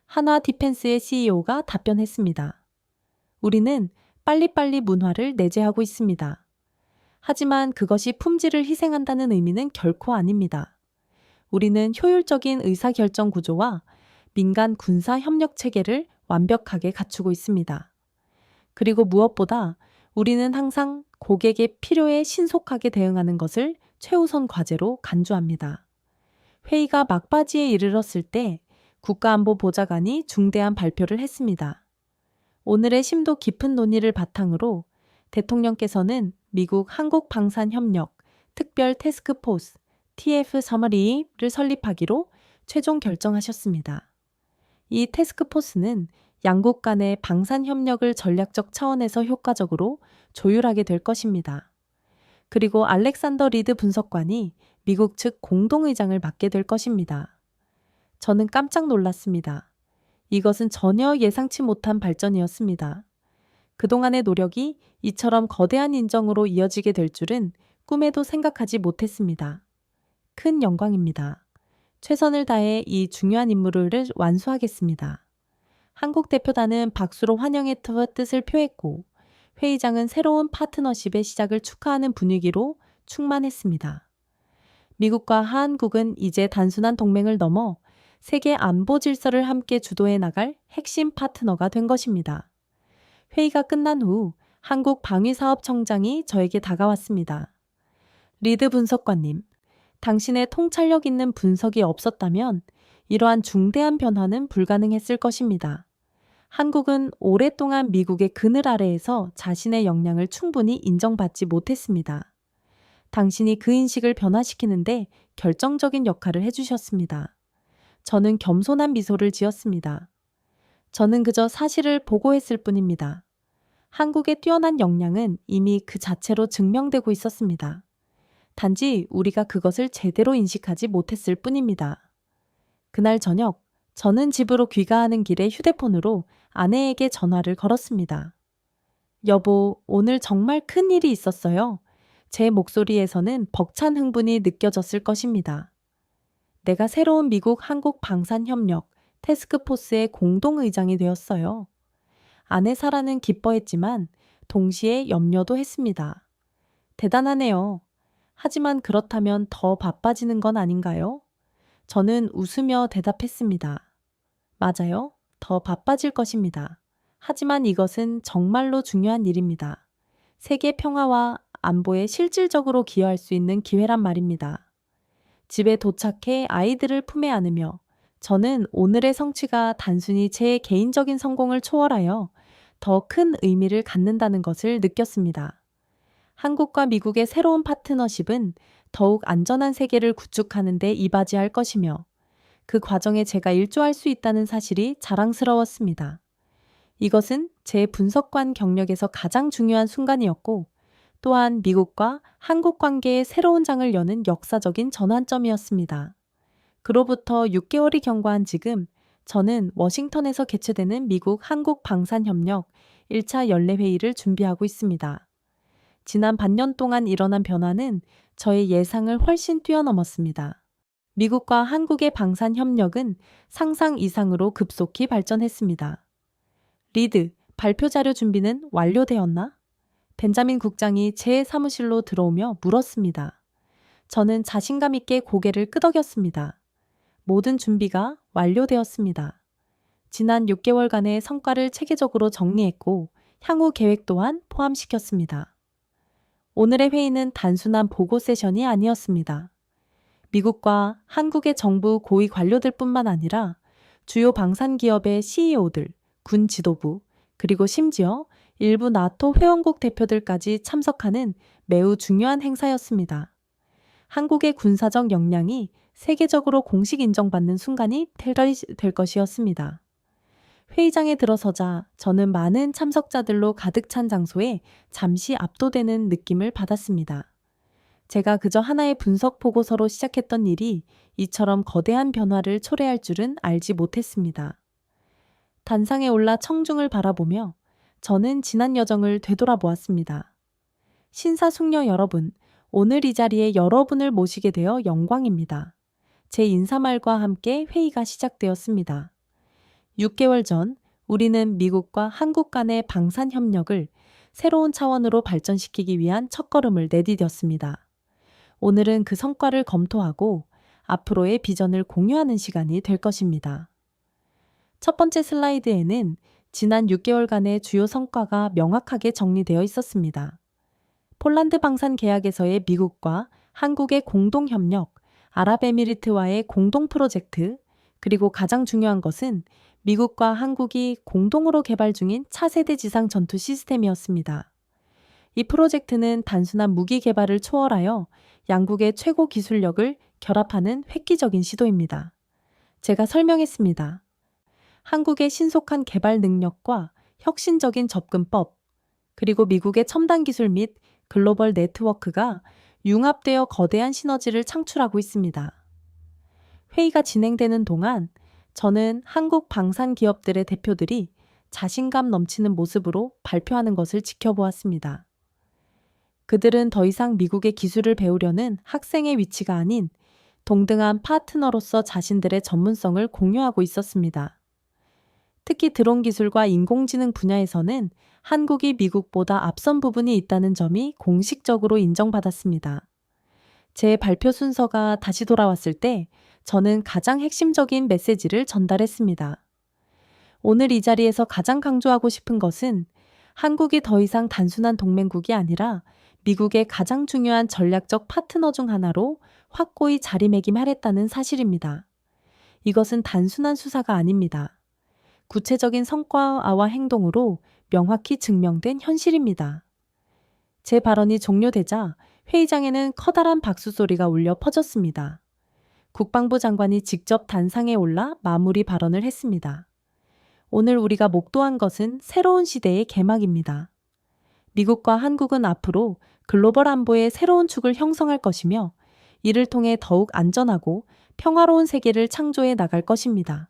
한화디펜스의 CEO가 답변했습니다. 우리는 빨리빨리 문화를 내재하고 있습니다. 하지만 그것이 품질을 희생한다는 의미는 결코 아닙니다. 우리는 효율적인 의사결정 구조와 민간 군사 협력 체계를 완벽하게 갖추고 있습니다. 그리고 무엇보다 우리는 항상 고객의 필요에 신속하게 대응하는 것을 최우선 과제로 간주합니다. 회의가 막바지에 이르렀을 때 국가안보보좌관이 중대한 발표를 했습니다. 오늘의 심도 깊은 논의를 바탕으로 대통령께서는 미국 한국방산협력 특별 태스크포스 TF 서머리를 설립하기로 최종 결정하셨습니다. 이 태스크포스는 양국 간의 방산 협력을 전략적 차원에서 효과적으로 조율하게 될 것입니다. 그리고 알렉산더 리드 분석관이 미국 측 공동의장을 맡게 될 것입니다. 저는 깜짝 놀랐습니다. 이것은 전혀 예상치 못한 발전이었습니다. 그동안의 노력이 이처럼 거대한 인정으로 이어지게 될 줄은 꿈에도 생각하지 못했습니다. 큰 영광입니다. 최선을 다해 이 중요한 임무를 완수하겠습니다. 한국 대표단은 박수로 환영의 뜻을 표했고 회의장은 새로운 파트너십의 시작을 축하하는 분위기로 충만했습니다. 미국과 한국은 이제 단순한 동맹을 넘어 세계 안보 질서를 함께 주도해 나갈 핵심 파트너가 된 것입니다. 회의가 끝난 후 한국 방위사업청장이 저에게 다가왔습니다. 리드 분석관님, 당신의 통찰력 있는 분석이 없었다면 이러한 중대한 변화는 불가능했을 것입니다. 한국은 오랫동안 미국의 그늘 아래에서 자신의 역량을 충분히 인정받지 못했습니다. 당신이 그 인식을 변화시키는데 결정적인 역할을 해주셨습니다. 저는 겸손한 미소를 지었습니다. 저는 그저 사실을 보고했을 뿐입니다. 한국의 뛰어난 역량은 이미 그 자체로 증명되고 있었습니다. 단지 우리가 그것을 제대로 인식하지 못했을 뿐입니다. 그날 저녁, 저는 집으로 귀가하는 길에 휴대폰으로 아내에게 전화를 걸었습니다. 여보, 오늘 정말 큰 일이 있었어요. 제 목소리에서는 벅찬 흥분이 느껴졌을 것입니다. 내가 새로운 미국 한국 방산협력 태스크포스의 공동의장이 되었어요. 아내 사라는 기뻐했지만 동시에 염려도 했습니다. 대단하네요. 하지만 그렇다면 더 바빠지는 건 아닌가요? 저는 웃으며 대답했습니다. 맞아요. 더 바빠질 것입니다. 하지만 이것은 정말로 중요한 일입니다. 세계 평화와 안보에 실질적으로 기여할 수 있는 기회란 말입니다. 집에 도착해 아이들을 품에 안으며 저는 오늘의 성취가 단순히 제 개인적인 성공을 초월하여 더 큰 의미를 갖는다는 것을 느꼈습니다. 한국과 미국의 새로운 파트너십은 더욱 안전한 세계를 구축하는 데 이바지할 것이며 그 과정에 제가 일조할 수 있다는 사실이 자랑스러웠습니다. 이것은 제 분석관 경력에서 가장 중요한 순간이었고 또한 미국과 한국 관계의 새로운 장을 여는 역사적인 전환점이었습니다. 그로부터 6개월이 경과한 지금 저는 워싱턴에서 개최되는 미국 한국 방산협력 1차 연례회의를 준비하고 있습니다. 지난 반년 동안 일어난 변화는 저의 예상을 훨씬 뛰어넘었습니다. 미국과 한국의 방산 협력은 상상 이상으로 급속히 발전했습니다. 리드, 발표 자료 준비는 완료되었나? 벤자민 국장이 제 사무실로 들어오며 물었습니다. 저는 자신감 있게 고개를 끄덕였습니다. 모든 준비가 완료되었습니다. 지난 6개월간의 성과를 체계적으로 정리했고 향후 계획 또한 포함시켰습니다. 오늘의 회의는 단순한 보고 세션이 아니었습니다. 미국과 한국의 정부 고위 관료들 뿐만 아니라 주요 방산 기업의 CEO들, 군 지도부, 그리고 심지어 일부 나토 회원국 대표들까지 참석하는 매우 중요한 행사였습니다. 한국의 군사적 역량이 세계적으로 공식 인정받는 순간이 될 것이었습니다. 회의장에 들어서자 저는 많은 참석자들로 가득 찬 장소에 잠시 압도되는 느낌을 받았습니다. 제가 그저 하나의 분석 보고서로 시작했던 일이 이처럼 거대한 변화를 초래할 줄은 알지 못했습니다. 단상에 올라 청중을 바라보며 저는 지난 여정을 되돌아보았습니다. 신사숙녀 여러분, 오늘 이 자리에 여러분을 모시게 되어 영광입니다. 제 인사말과 함께 회의가 시작되었습니다. 6개월 전 우리는 미국과 한국 간의 방산 협력을 새로운 차원으로 발전시키기 위한 첫걸음을 내디뎠습니다. 오늘은 그 성과를 검토하고 앞으로의 비전을 공유하는 시간이 될 것입니다. 첫 번째 슬라이드에는 지난 6개월간의 주요 성과가 명확하게 정리되어 있었습니다. 폴란드 방산 계약에서의 미국과 한국의 공동 협력, 아랍에미리트와의 공동 프로젝트, 그리고 가장 중요한 것은 미국과 한국이 공동으로 개발 중인 차세대 지상 전투 시스템이었습니다. 이 프로젝트는 단순한 무기 개발을 초월하여 양국의 최고 기술력을 결합하는 획기적인 시도입니다. 제가 설명했습니다. 한국의 신속한 개발 능력과 혁신적인 접근법, 그리고 미국의 첨단 기술 및 글로벌 네트워크가 융합되어 거대한 시너지를 창출하고 있습니다. 회의가 진행되는 동안 저는 한국 방산 기업들의 대표들이 자신감 넘치는 모습으로 발표하는 것을 지켜보았습니다. 그들은 더 이상 미국의 기술을 배우려는 학생의 위치가 아닌 동등한 파트너로서 자신들의 전문성을 공유하고 있었습니다. 특히 드론 기술과 인공지능 분야에서는 한국이 미국보다 앞선 부분이 있다는 점이 공식적으로 인정받았습니다. 제 발표 순서가 다시 돌아왔을 때 저는 가장 핵심적인 메시지를 전달했습니다. 오늘 이 자리에서 가장 강조하고 싶은 것은 한국이 더 이상 단순한 동맹국이 아니라 미국의 가장 중요한 전략적 파트너 중 하나로 확고히 자리매김하랬다는 사실입니다. 이것은 단순한 수사가 아닙니다. 구체적인 성과와 행동으로 명확히 증명된 현실입니다. 제 발언이 종료되자 회의장에는 커다란 박수 소리가 울려 퍼졌습니다. 국방부 장관이 직접 단상에 올라 마무리 발언을 했습니다. 오늘 우리가 목도한 것은 새로운 시대의 개막입니다. 미국과 한국은 앞으로 글로벌 안보의 새로운 축을 형성할 것이며 이를 통해 더욱 안전하고 평화로운 세계를 창조해 나갈 것입니다.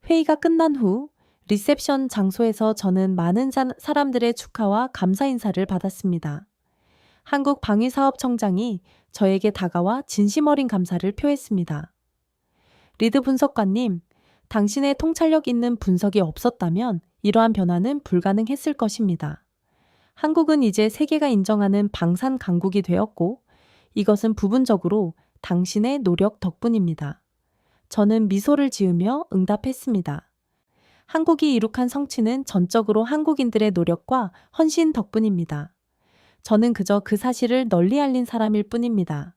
회의가 끝난 후 리셉션 장소에서 저는 많은 사람들의 축하와 감사 인사를 받았습니다. 한국 방위사업청장이 저에게 다가와 진심 어린 감사를 표했습니다. 리드 분석관님, 당신의 통찰력 있는 분석이 없었다면 이러한 변화는 불가능했을 것입니다. 한국은 이제 세계가 인정하는 방산 강국이 되었고 이것은 부분적으로 당신의 노력 덕분입니다. 저는 미소를 지으며 응답했습니다. 한국이 이룩한 성취는 전적으로 한국인들의 노력과 헌신 덕분입니다. 저는 그저 그 사실을 널리 알린 사람일 뿐입니다.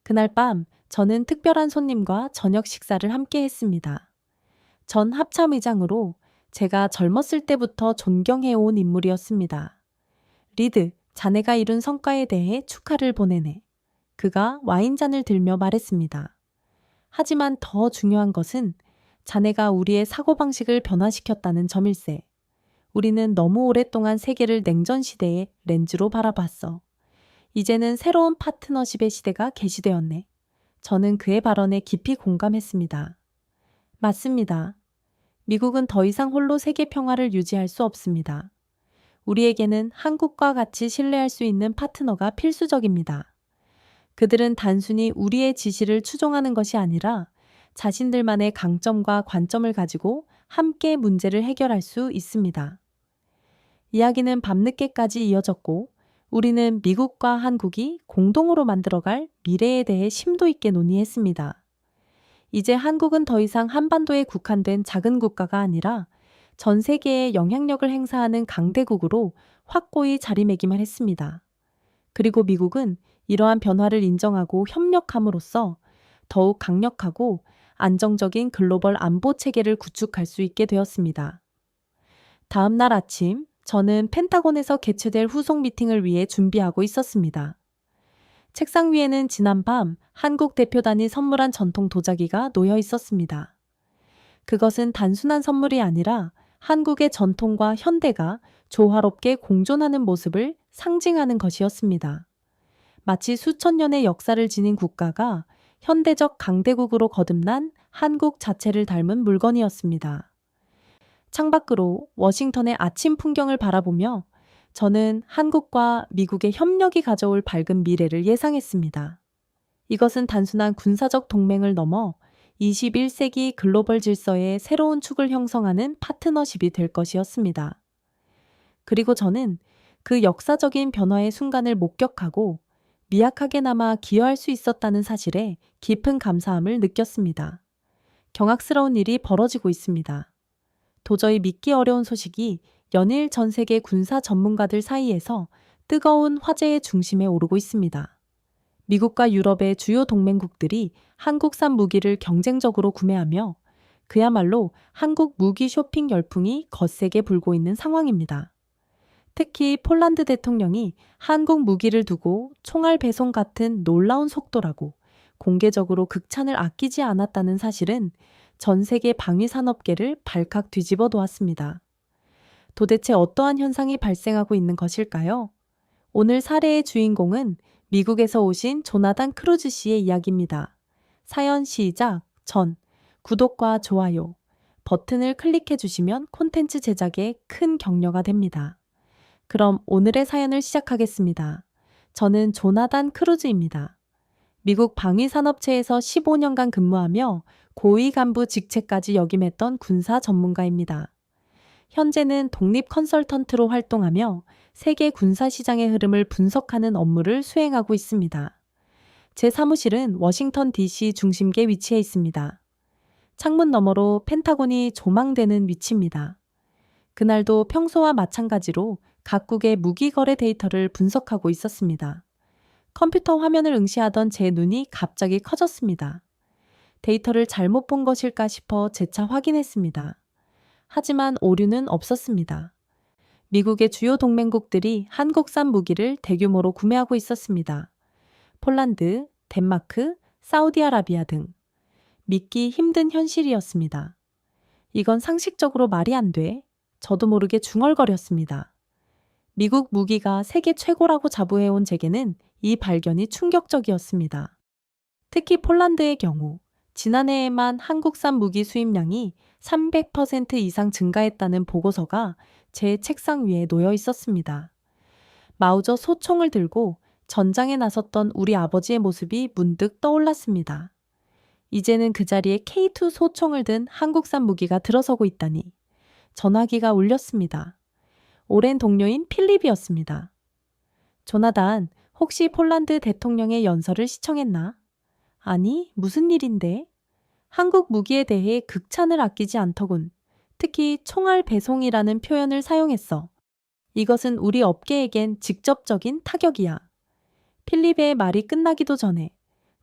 그날 밤 저는 특별한 손님과 저녁 식사를 함께 했습니다. 전 합참의장으로 제가 젊었을 때부터 존경해온 인물이었습니다. 리드, 자네가 이룬 성과에 대해 축하를 보내네. 그가 와인잔을 들며 말했습니다. 하지만 더 중요한 것은 자네가 우리의 사고방식을 변화시켰다는 점일세. 우리는 너무 오랫동안 세계를 냉전 시대의 렌즈로 바라봤어. 이제는 새로운 파트너십의 시대가 개시되었네. 저는 그의 발언에 깊이 공감했습니다. 맞습니다. 미국은 더 이상 홀로 세계 평화를 유지할 수 없습니다. 우리에게는 한국과 같이 신뢰할 수 있는 파트너가 필수적입니다. 그들은 단순히 우리의 지시를 추종하는 것이 아니라 자신들만의 강점과 관점을 가지고 함께 문제를 해결할 수 있습니다. 이야기는 밤늦게까지 이어졌고 우리는 미국과 한국이 공동으로 만들어갈 미래에 대해 심도 있게 논의했습니다. 이제 한국은 더 이상 한반도에 국한된 작은 국가가 아니라 전 세계에 영향력을 행사하는 강대국으로 확고히 자리매김을 했습니다. 그리고 미국은 이러한 변화를 인정하고 협력함으로써 더욱 강력하고 안정적인 글로벌 안보 체계를 구축할 수 있게 되었습니다. 다음 날 아침, 저는 펜타곤에서 개최될 후속 미팅을 위해 준비하고 있었습니다. 책상 위에는 지난밤 한국 대표단이 선물한 전통 도자기가 놓여 있었습니다. 그것은 단순한 선물이 아니라 한국의 전통과 현대가 조화롭게 공존하는 모습을 상징하는 것이었습니다. 마치 수천 년의 역사를 지닌 국가가 현대적 강대국으로 거듭난 한국 자체를 닮은 물건이었습니다. 창밖으로 워싱턴의 아침 풍경을 바라보며 저는 한국과 미국의 협력이 가져올 밝은 미래를 예상했습니다. 이것은 단순한 군사적 동맹을 넘어 21세기 글로벌 질서의 새로운 축을 형성하는 파트너십이 될 것이었습니다. 그리고 저는 그 역사적인 변화의 순간을 목격하고 미약하게나마 기여할 수 있었다는 사실에 깊은 감사함을 느꼈습니다. 경악스러운 일이 벌어지고 있습니다. 도저히 믿기 어려운 소식이 연일 전 세계 군사 전문가들 사이에서 뜨거운 화제의 중심에 오르고 있습니다. 미국과 유럽의 주요 동맹국들이 한국산 무기를 경쟁적으로 구매하며 그야말로 한국 무기 쇼핑 열풍이 거세게 불고 있는 상황입니다. 특히 폴란드 대통령이 한국 무기를 두고 총알 배송 같은 놀라운 속도라고 공개적으로 극찬을 아끼지 않았다는 사실은 전 세계 방위 산업계를 발칵 뒤집어 놓았습니다. 도대체 어떠한 현상이 발생하고 있는 것일까요? 오늘 사례의 주인공은 미국에서 오신 조나단 크루즈 씨의 이야기입니다. 사연 시작 전 구독과 좋아요 버튼을 클릭해 주시면 콘텐츠 제작에 큰 격려가 됩니다. 그럼 오늘의 사연을 시작하겠습니다. 저는 조나단 크루즈입니다. 미국 방위산업체에서 15년간 근무하며 고위 간부 직책까지 역임했던 군사 전문가입니다. 현재는 독립 컨설턴트로 활동하며 세계 군사 시장의 흐름을 분석하는 업무를 수행하고 있습니다. 제 사무실은 워싱턴 DC 중심계에 위치해 있습니다. 창문 너머로 펜타곤이 조망되는 위치입니다. 그날도 평소와 마찬가지로 각국의 무기 거래 데이터를 분석하고 있었습니다. 컴퓨터 화면을 응시하던 제 눈이 갑자기 커졌습니다. 데이터를 잘못 본 것일까 싶어 재차 확인했습니다. 하지만 오류는 없었습니다. 미국의 주요 동맹국들이 한국산 무기를 대규모로 구매하고 있었습니다. 폴란드, 덴마크, 사우디아라비아 등 믿기 힘든 현실이었습니다. 이건 상식적으로 말이 안 돼. 저도 모르게 중얼거렸습니다. 미국 무기가 세계 최고라고 자부해온 제게는 이 발견이 충격적이었습니다. 특히 폴란드의 경우 지난해에만 한국산 무기 수입량이 300% 이상 증가했다는 보고서가 제 책상 위에 놓여 있었습니다. 마우저 소총을 들고 전장에 나섰던 우리 아버지의 모습이 문득 떠올랐습니다. 이제는 그 자리에 K2 소총을 든 한국산 무기가 들어서고 있다니 전화기가 울렸습니다. 오랜 동료인 필립이었습니다. 조나단, 혹시 폴란드 대통령의 연설을 시청했나? 아니, 무슨 일인데? 한국 무기에 대해 극찬을 아끼지 않더군. 특히 총알 배송이라는 표현을 사용했어. 이것은 우리 업계에겐 직접적인 타격이야. 필립의 말이 끝나기도 전에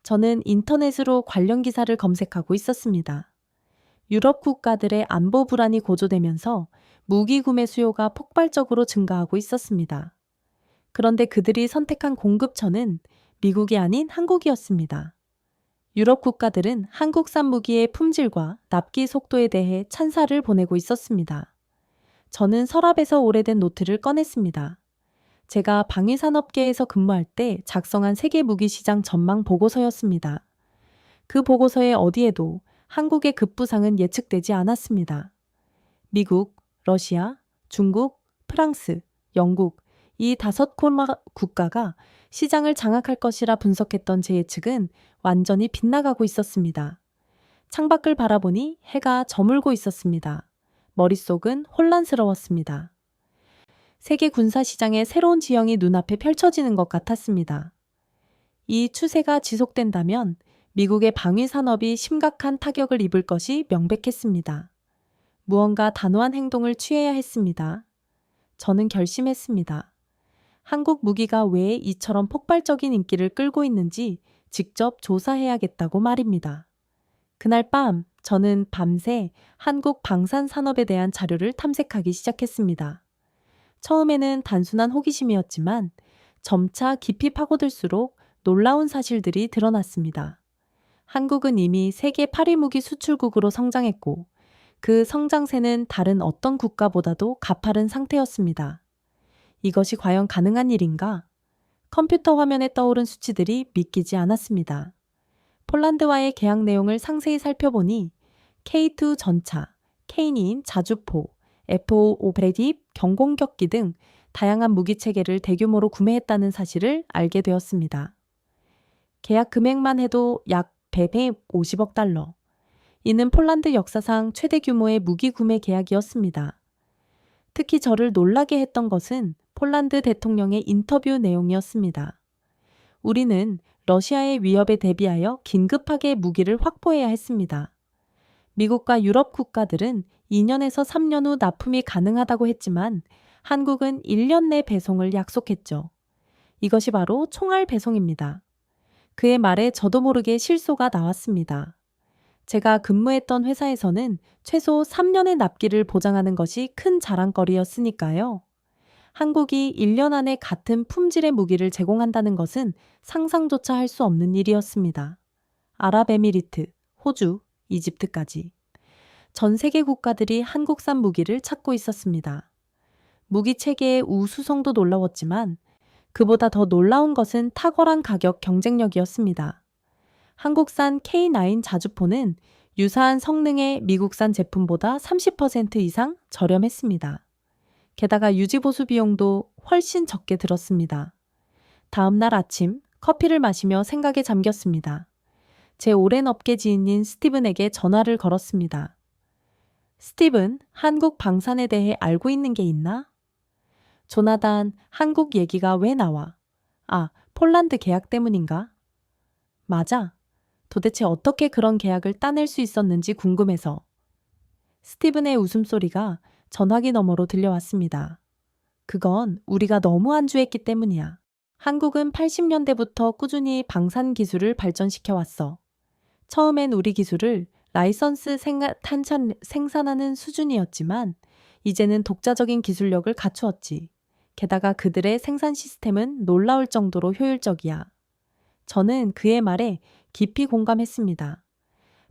저는 인터넷으로 관련 기사를 검색하고 있었습니다. 유럽 국가들의 안보 불안이 고조되면서 무기 구매 수요가 폭발적으로 증가하고 있었습니다. 그런데 그들이 선택한 공급처는 미국이 아닌 한국이었습니다. 유럽 국가들은 한국산 무기의 품질과 납기 속도에 대해 찬사를 보내고 있었습니다. 저는 서랍에서 오래된 노트를 꺼냈습니다. 제가 방위산업계에서 근무할 때 작성한 세계 무기 시장 전망 보고서였습니다. 그 보고서의 어디에도 한국의 급부상은 예측되지 않았습니다. 미국, 러시아, 중국, 프랑스, 영국 이 5 국가가 시장을 장악할 것이라 분석했던 제 예측은 완전히 빗나가고 있었습니다. 창밖을 바라보니 해가 저물고 있었습니다. 머릿속은 혼란스러웠습니다. 세계 군사 시장의 새로운 지형이 눈앞에 펼쳐지는 것 같았습니다. 이 추세가 지속된다면 미국의 방위 산업이 심각한 타격을 입을 것이 명백했습니다. 무언가 단호한 행동을 취해야 했습니다. 저는 결심했습니다. 한국 무기가 왜 이처럼 폭발적인 인기를 끌고 있는지 직접 조사해야겠다고 말입니다. 그날 밤 저는 밤새 한국 방산 산업에 대한 자료를 탐색하기 시작했습니다. 처음에는 단순한 호기심이었지만 점차 깊이 파고들수록 놀라운 사실들이 드러났습니다. 한국은 이미 세계 8위 무기 수출국으로 성장했고 그 성장세는 다른 어떤 국가보다도 가파른 상태였습니다. 이것이 과연 가능한 일인가? 컴퓨터 화면에 떠오른 수치들이 믿기지 않았습니다. 폴란드와의 계약 내용을 상세히 살펴보니 K2 전차, K2인 자주포, F5 오브레딥, 경공격기 등 다양한 무기 체계를 대규모로 구매했다는 사실을 알게 되었습니다. 계약 금액만 해도 약 150억 달러. 이는 폴란드 역사상 최대 규모의 무기 구매 계약이었습니다. 특히 저를 놀라게 했던 것은 폴란드 대통령의 인터뷰 내용이었습니다. 우리는 러시아의 위협에 대비하여 긴급하게 무기를 확보해야 했습니다. 미국과 유럽 국가들은 2년에서 3년 후 납품이 가능하다고 했지만 한국은 1년 내 배송을 약속했죠. 이것이 바로 총알 배송입니다. 그의 말에 저도 모르게 실소가 나왔습니다. 제가 근무했던 회사에서는 최소 3년의 납기를 보장하는 것이 큰 자랑거리였으니까요. 한국이 1년 안에 같은 품질의 무기를 제공한다는 것은 상상조차 할 수 없는 일이었습니다. 아랍에미리트, 호주, 이집트까지. 전 세계 국가들이 한국산 무기를 찾고 있었습니다. 무기 체계의 우수성도 놀라웠지만 그보다 더 놀라운 것은 탁월한 가격 경쟁력이었습니다. 한국산 K9 자주포는 유사한 성능의 미국산 제품보다 30% 이상 저렴했습니다. 게다가 유지보수 비용도 훨씬 적게 들었습니다. 다음 날 아침 커피를 마시며 생각에 잠겼습니다. 제 오랜 업계 지인인 스티븐에게 전화를 걸었습니다. 스티븐, 한국 방산에 대해 알고 있는 게 있나? 조나단, 한국 얘기가 왜 나와? 아, 폴란드 계약 때문인가? 맞아. 도대체 어떻게 그런 계약을 따낼 수 있었는지 궁금해서. 스티븐의 웃음소리가 전화기 너머로 들려왔습니다. 그건 우리가 너무 안주했기 때문이야. 한국은 80년대부터 꾸준히 방산 기술을 발전시켜 왔어. 처음엔 우리 기술을 라이선스 생산하는 수준이었지만 이제는 독자적인 기술력을 갖추었지. 게다가 그들의 생산 시스템은 놀라울 정도로 효율적이야. 저는 그의 말에 깊이 공감했습니다.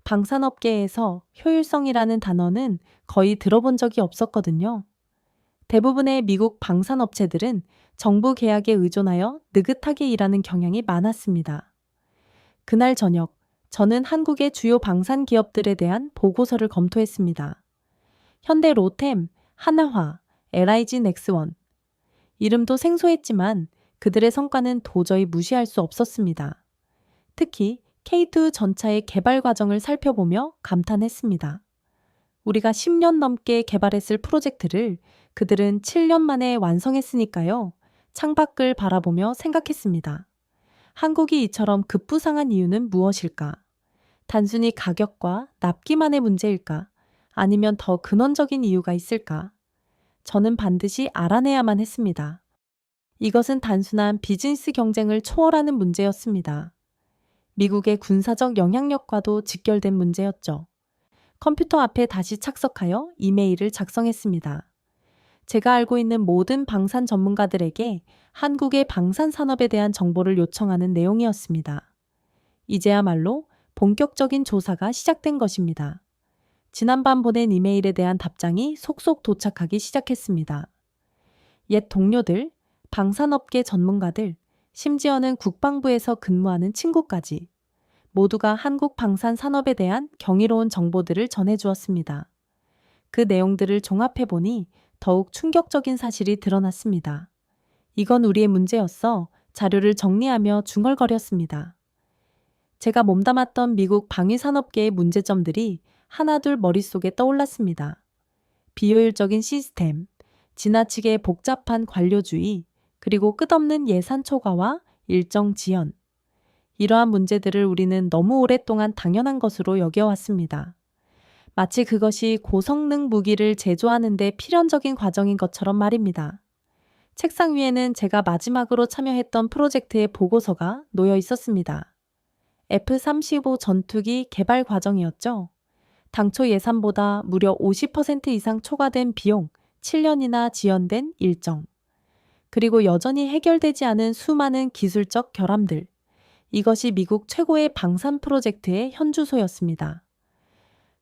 방산업계에서 효율성이라는 단어는 거의 들어본 적이 없었거든요. 대부분의 미국 방산업체들은 정부 계약에 의존하여 느긋하게 일하는 경향이 많았습니다. 그날 저녁, 저는 한국의 주요 방산 기업들에 대한 보고서를 검토했습니다. 현대 로템, 하나화, LIG 넥스원. 이름도 생소했지만 그들의 성과는 도저히 무시할 수 없었습니다. 특히 K2 전차의 개발 과정을 살펴보며 감탄했습니다. 우리가 10년 넘게 개발했을 프로젝트를 그들은 7년 만에 완성했으니까요. 창밖을 바라보며 생각했습니다. 한국이 이처럼 급부상한 이유는 무엇일까? 단순히 가격과 납기만의 문제일까? 아니면 더 근원적인 이유가 있을까? 저는 반드시 알아내야만 했습니다. 이것은 단순한 비즈니스 경쟁을 초월하는 문제였습니다. 미국의 군사적 영향력과도 직결된 문제였죠. 컴퓨터 앞에 다시 착석하여 이메일을 작성했습니다. 제가 알고 있는 모든 방산 전문가들에게 한국의 방산 산업에 대한 정보를 요청하는 내용이었습니다. 이제야말로 본격적인 조사가 시작된 것입니다. 지난밤 보낸 이메일에 대한 답장이 속속 도착하기 시작했습니다. 옛 동료들, 방산업계 전문가들, 심지어는 국방부에서 근무하는 친구까지 모두가 한국 방산 산업에 대한 경이로운 정보들을 전해주었습니다. 그 내용들을 종합해보니 더욱 충격적인 사실이 드러났습니다. 이건 우리의 문제였어. 자료를 정리하며 중얼거렸습니다. 제가 몸담았던 미국 방위산업계의 문제점들이 하나둘 머릿속에 떠올랐습니다. 비효율적인 시스템, 지나치게 복잡한 관료주의, 그리고 끝없는 예산 초과와 일정 지연. 이러한 문제들을 우리는 너무 오랫동안 당연한 것으로 여겨왔습니다. 마치 그것이 고성능 무기를 제조하는 데 필연적인 과정인 것처럼 말입니다. 책상 위에는 제가 마지막으로 참여했던 프로젝트의 보고서가 놓여 있었습니다. F-35 전투기 개발 과정이었죠. 당초 예산보다 무려 50% 이상 초과된 비용, 7년이나 지연된 일정. 그리고 여전히 해결되지 않은 수많은 기술적 결함들. 이것이 미국 최고의 방산 프로젝트의 현주소였습니다.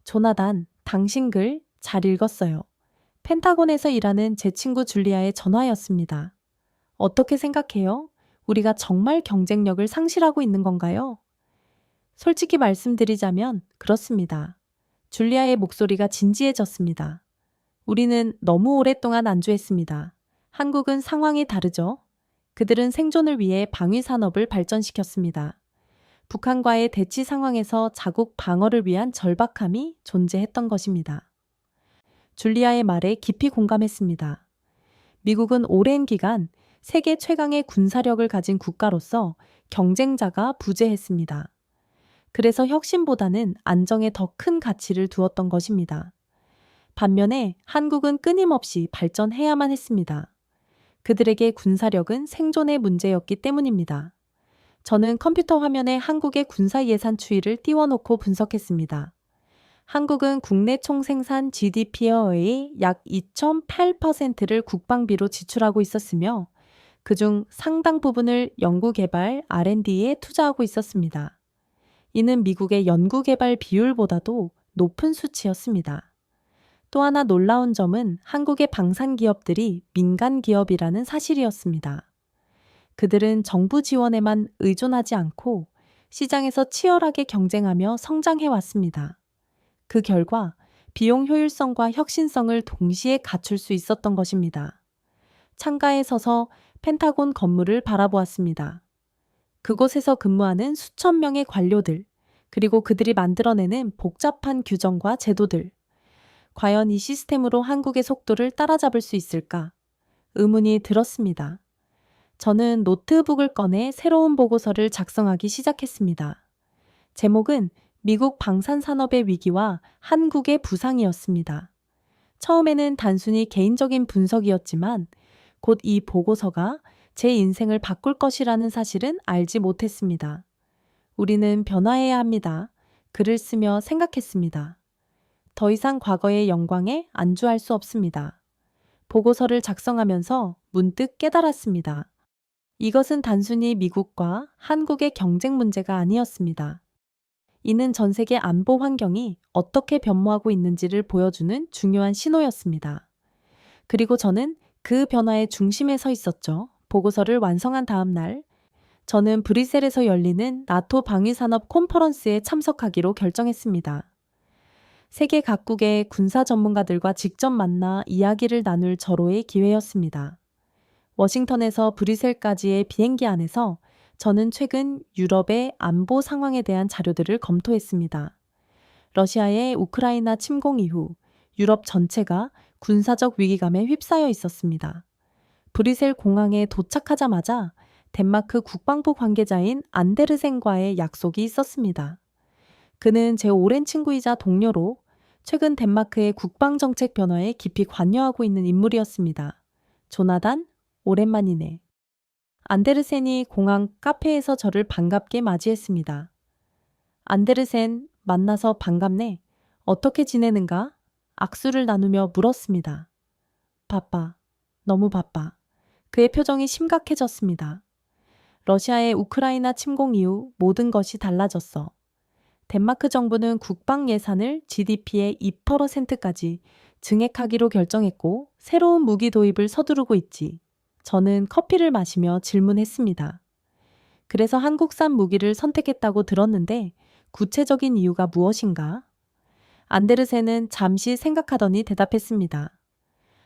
조나단, 당신 글 잘 읽었어요. 펜타곤에서 일하는 제 친구 줄리아의 전화였습니다. 어떻게 생각해요? 우리가 정말 경쟁력을 상실하고 있는 건가요? 솔직히 말씀드리자면 그렇습니다. 줄리아의 목소리가 진지해졌습니다. 우리는 너무 오랫동안 안주했습니다. 한국은 상황이 다르죠. 그들은 생존을 위해 방위 산업을 발전시켰습니다. 북한과의 대치 상황에서 자국 방어를 위한 절박함이 존재했던 것입니다. 줄리아의 말에 깊이 공감했습니다. 미국은 오랜 기간 세계 최강의 군사력을 가진 국가로서 경쟁자가 부재했습니다. 그래서 혁신보다는 안정에 더 큰 가치를 두었던 것입니다. 반면에 한국은 끊임없이 발전해야만 했습니다. 그들에게 군사력은 생존의 문제였기 때문입니다. 저는 컴퓨터 화면에 한국의 군사 예산 추이를 띄워놓고 분석했습니다. 한국은 국내 총생산 GDP의 약 2.8%를 국방비로 지출하고 있었으며 그중 상당 부분을 연구개발 R&D에 투자하고 있었습니다. 이는 미국의 연구개발 비율보다도 높은 수치였습니다. 또 하나 놀라운 점은 한국의 방산 기업들이 민간 기업이라는 사실이었습니다. 그들은 정부 지원에만 의존하지 않고 시장에서 치열하게 경쟁하며 성장해 왔습니다. 그 결과 비용 효율성과 혁신성을 동시에 갖출 수 있었던 것입니다. 창가에 서서 펜타곤 건물을 바라보았습니다. 그곳에서 근무하는 수천 명의 관료들, 그리고 그들이 만들어내는 복잡한 규정과 제도들. 과연 이 시스템으로 한국의 속도를 따라잡을 수 있을까? 의문이 들었습니다. 저는 노트북을 꺼내 새로운 보고서를 작성하기 시작했습니다. 제목은 미국 방산산업의 위기와 한국의 부상이었습니다. 처음에는 단순히 개인적인 분석이었지만 곧 이 보고서가 제 인생을 바꿀 것이라는 사실은 알지 못했습니다. 우리는 변화해야 합니다. 글을 쓰며 생각했습니다. 더 이상 과거의 영광에 안주할 수 없습니다. 보고서를 작성하면서 문득 깨달았습니다. 이것은 단순히 미국과 한국의 경쟁 문제가 아니었습니다. 이는 전 세계 안보 환경이 어떻게 변모하고 있는지를 보여주는 중요한 신호였습니다. 그리고 저는 그 변화의 중심에 서 있었죠. 보고서를 완성한 다음 날, 저는 브뤼셀에서 열리는 나토 방위산업 컨퍼런스에 참석하기로 결정했습니다. 세계 각국의 군사 전문가들과 직접 만나 이야기를 나눌 절호의 기회였습니다. 워싱턴에서 브뤼셀까지의 비행기 안에서 저는 최근 유럽의 안보 상황에 대한 자료들을 검토했습니다. 러시아의 우크라이나 침공 이후 유럽 전체가 군사적 위기감에 휩싸여 있었습니다. 브뤼셀 공항에 도착하자마자 덴마크 국방부 관계자인 안데르센과의 약속이 있었습니다. 그는 제 오랜 친구이자 동료로 최근 덴마크의 국방정책 변화에 깊이 관여하고 있는 인물이었습니다. 조나단, 오랜만이네. 안데르센이 공항 카페에서 저를 반갑게 맞이했습니다. 안데르센, 만나서 반갑네. 어떻게 지내는가? 악수를 나누며 물었습니다. 바빠. 너무 바빠. 그의 표정이 심각해졌습니다. 러시아의 우크라이나 침공 이후 모든 것이 달라졌어. 덴마크 정부는 국방 예산을 GDP의 2%까지 증액하기로 결정했고 새로운 무기 도입을 서두르고 있지. 저는 커피를 마시며 질문했습니다. 그래서 한국산 무기를 선택했다고 들었는데 구체적인 이유가 무엇인가? 안데르센은 잠시 생각하더니 대답했습니다.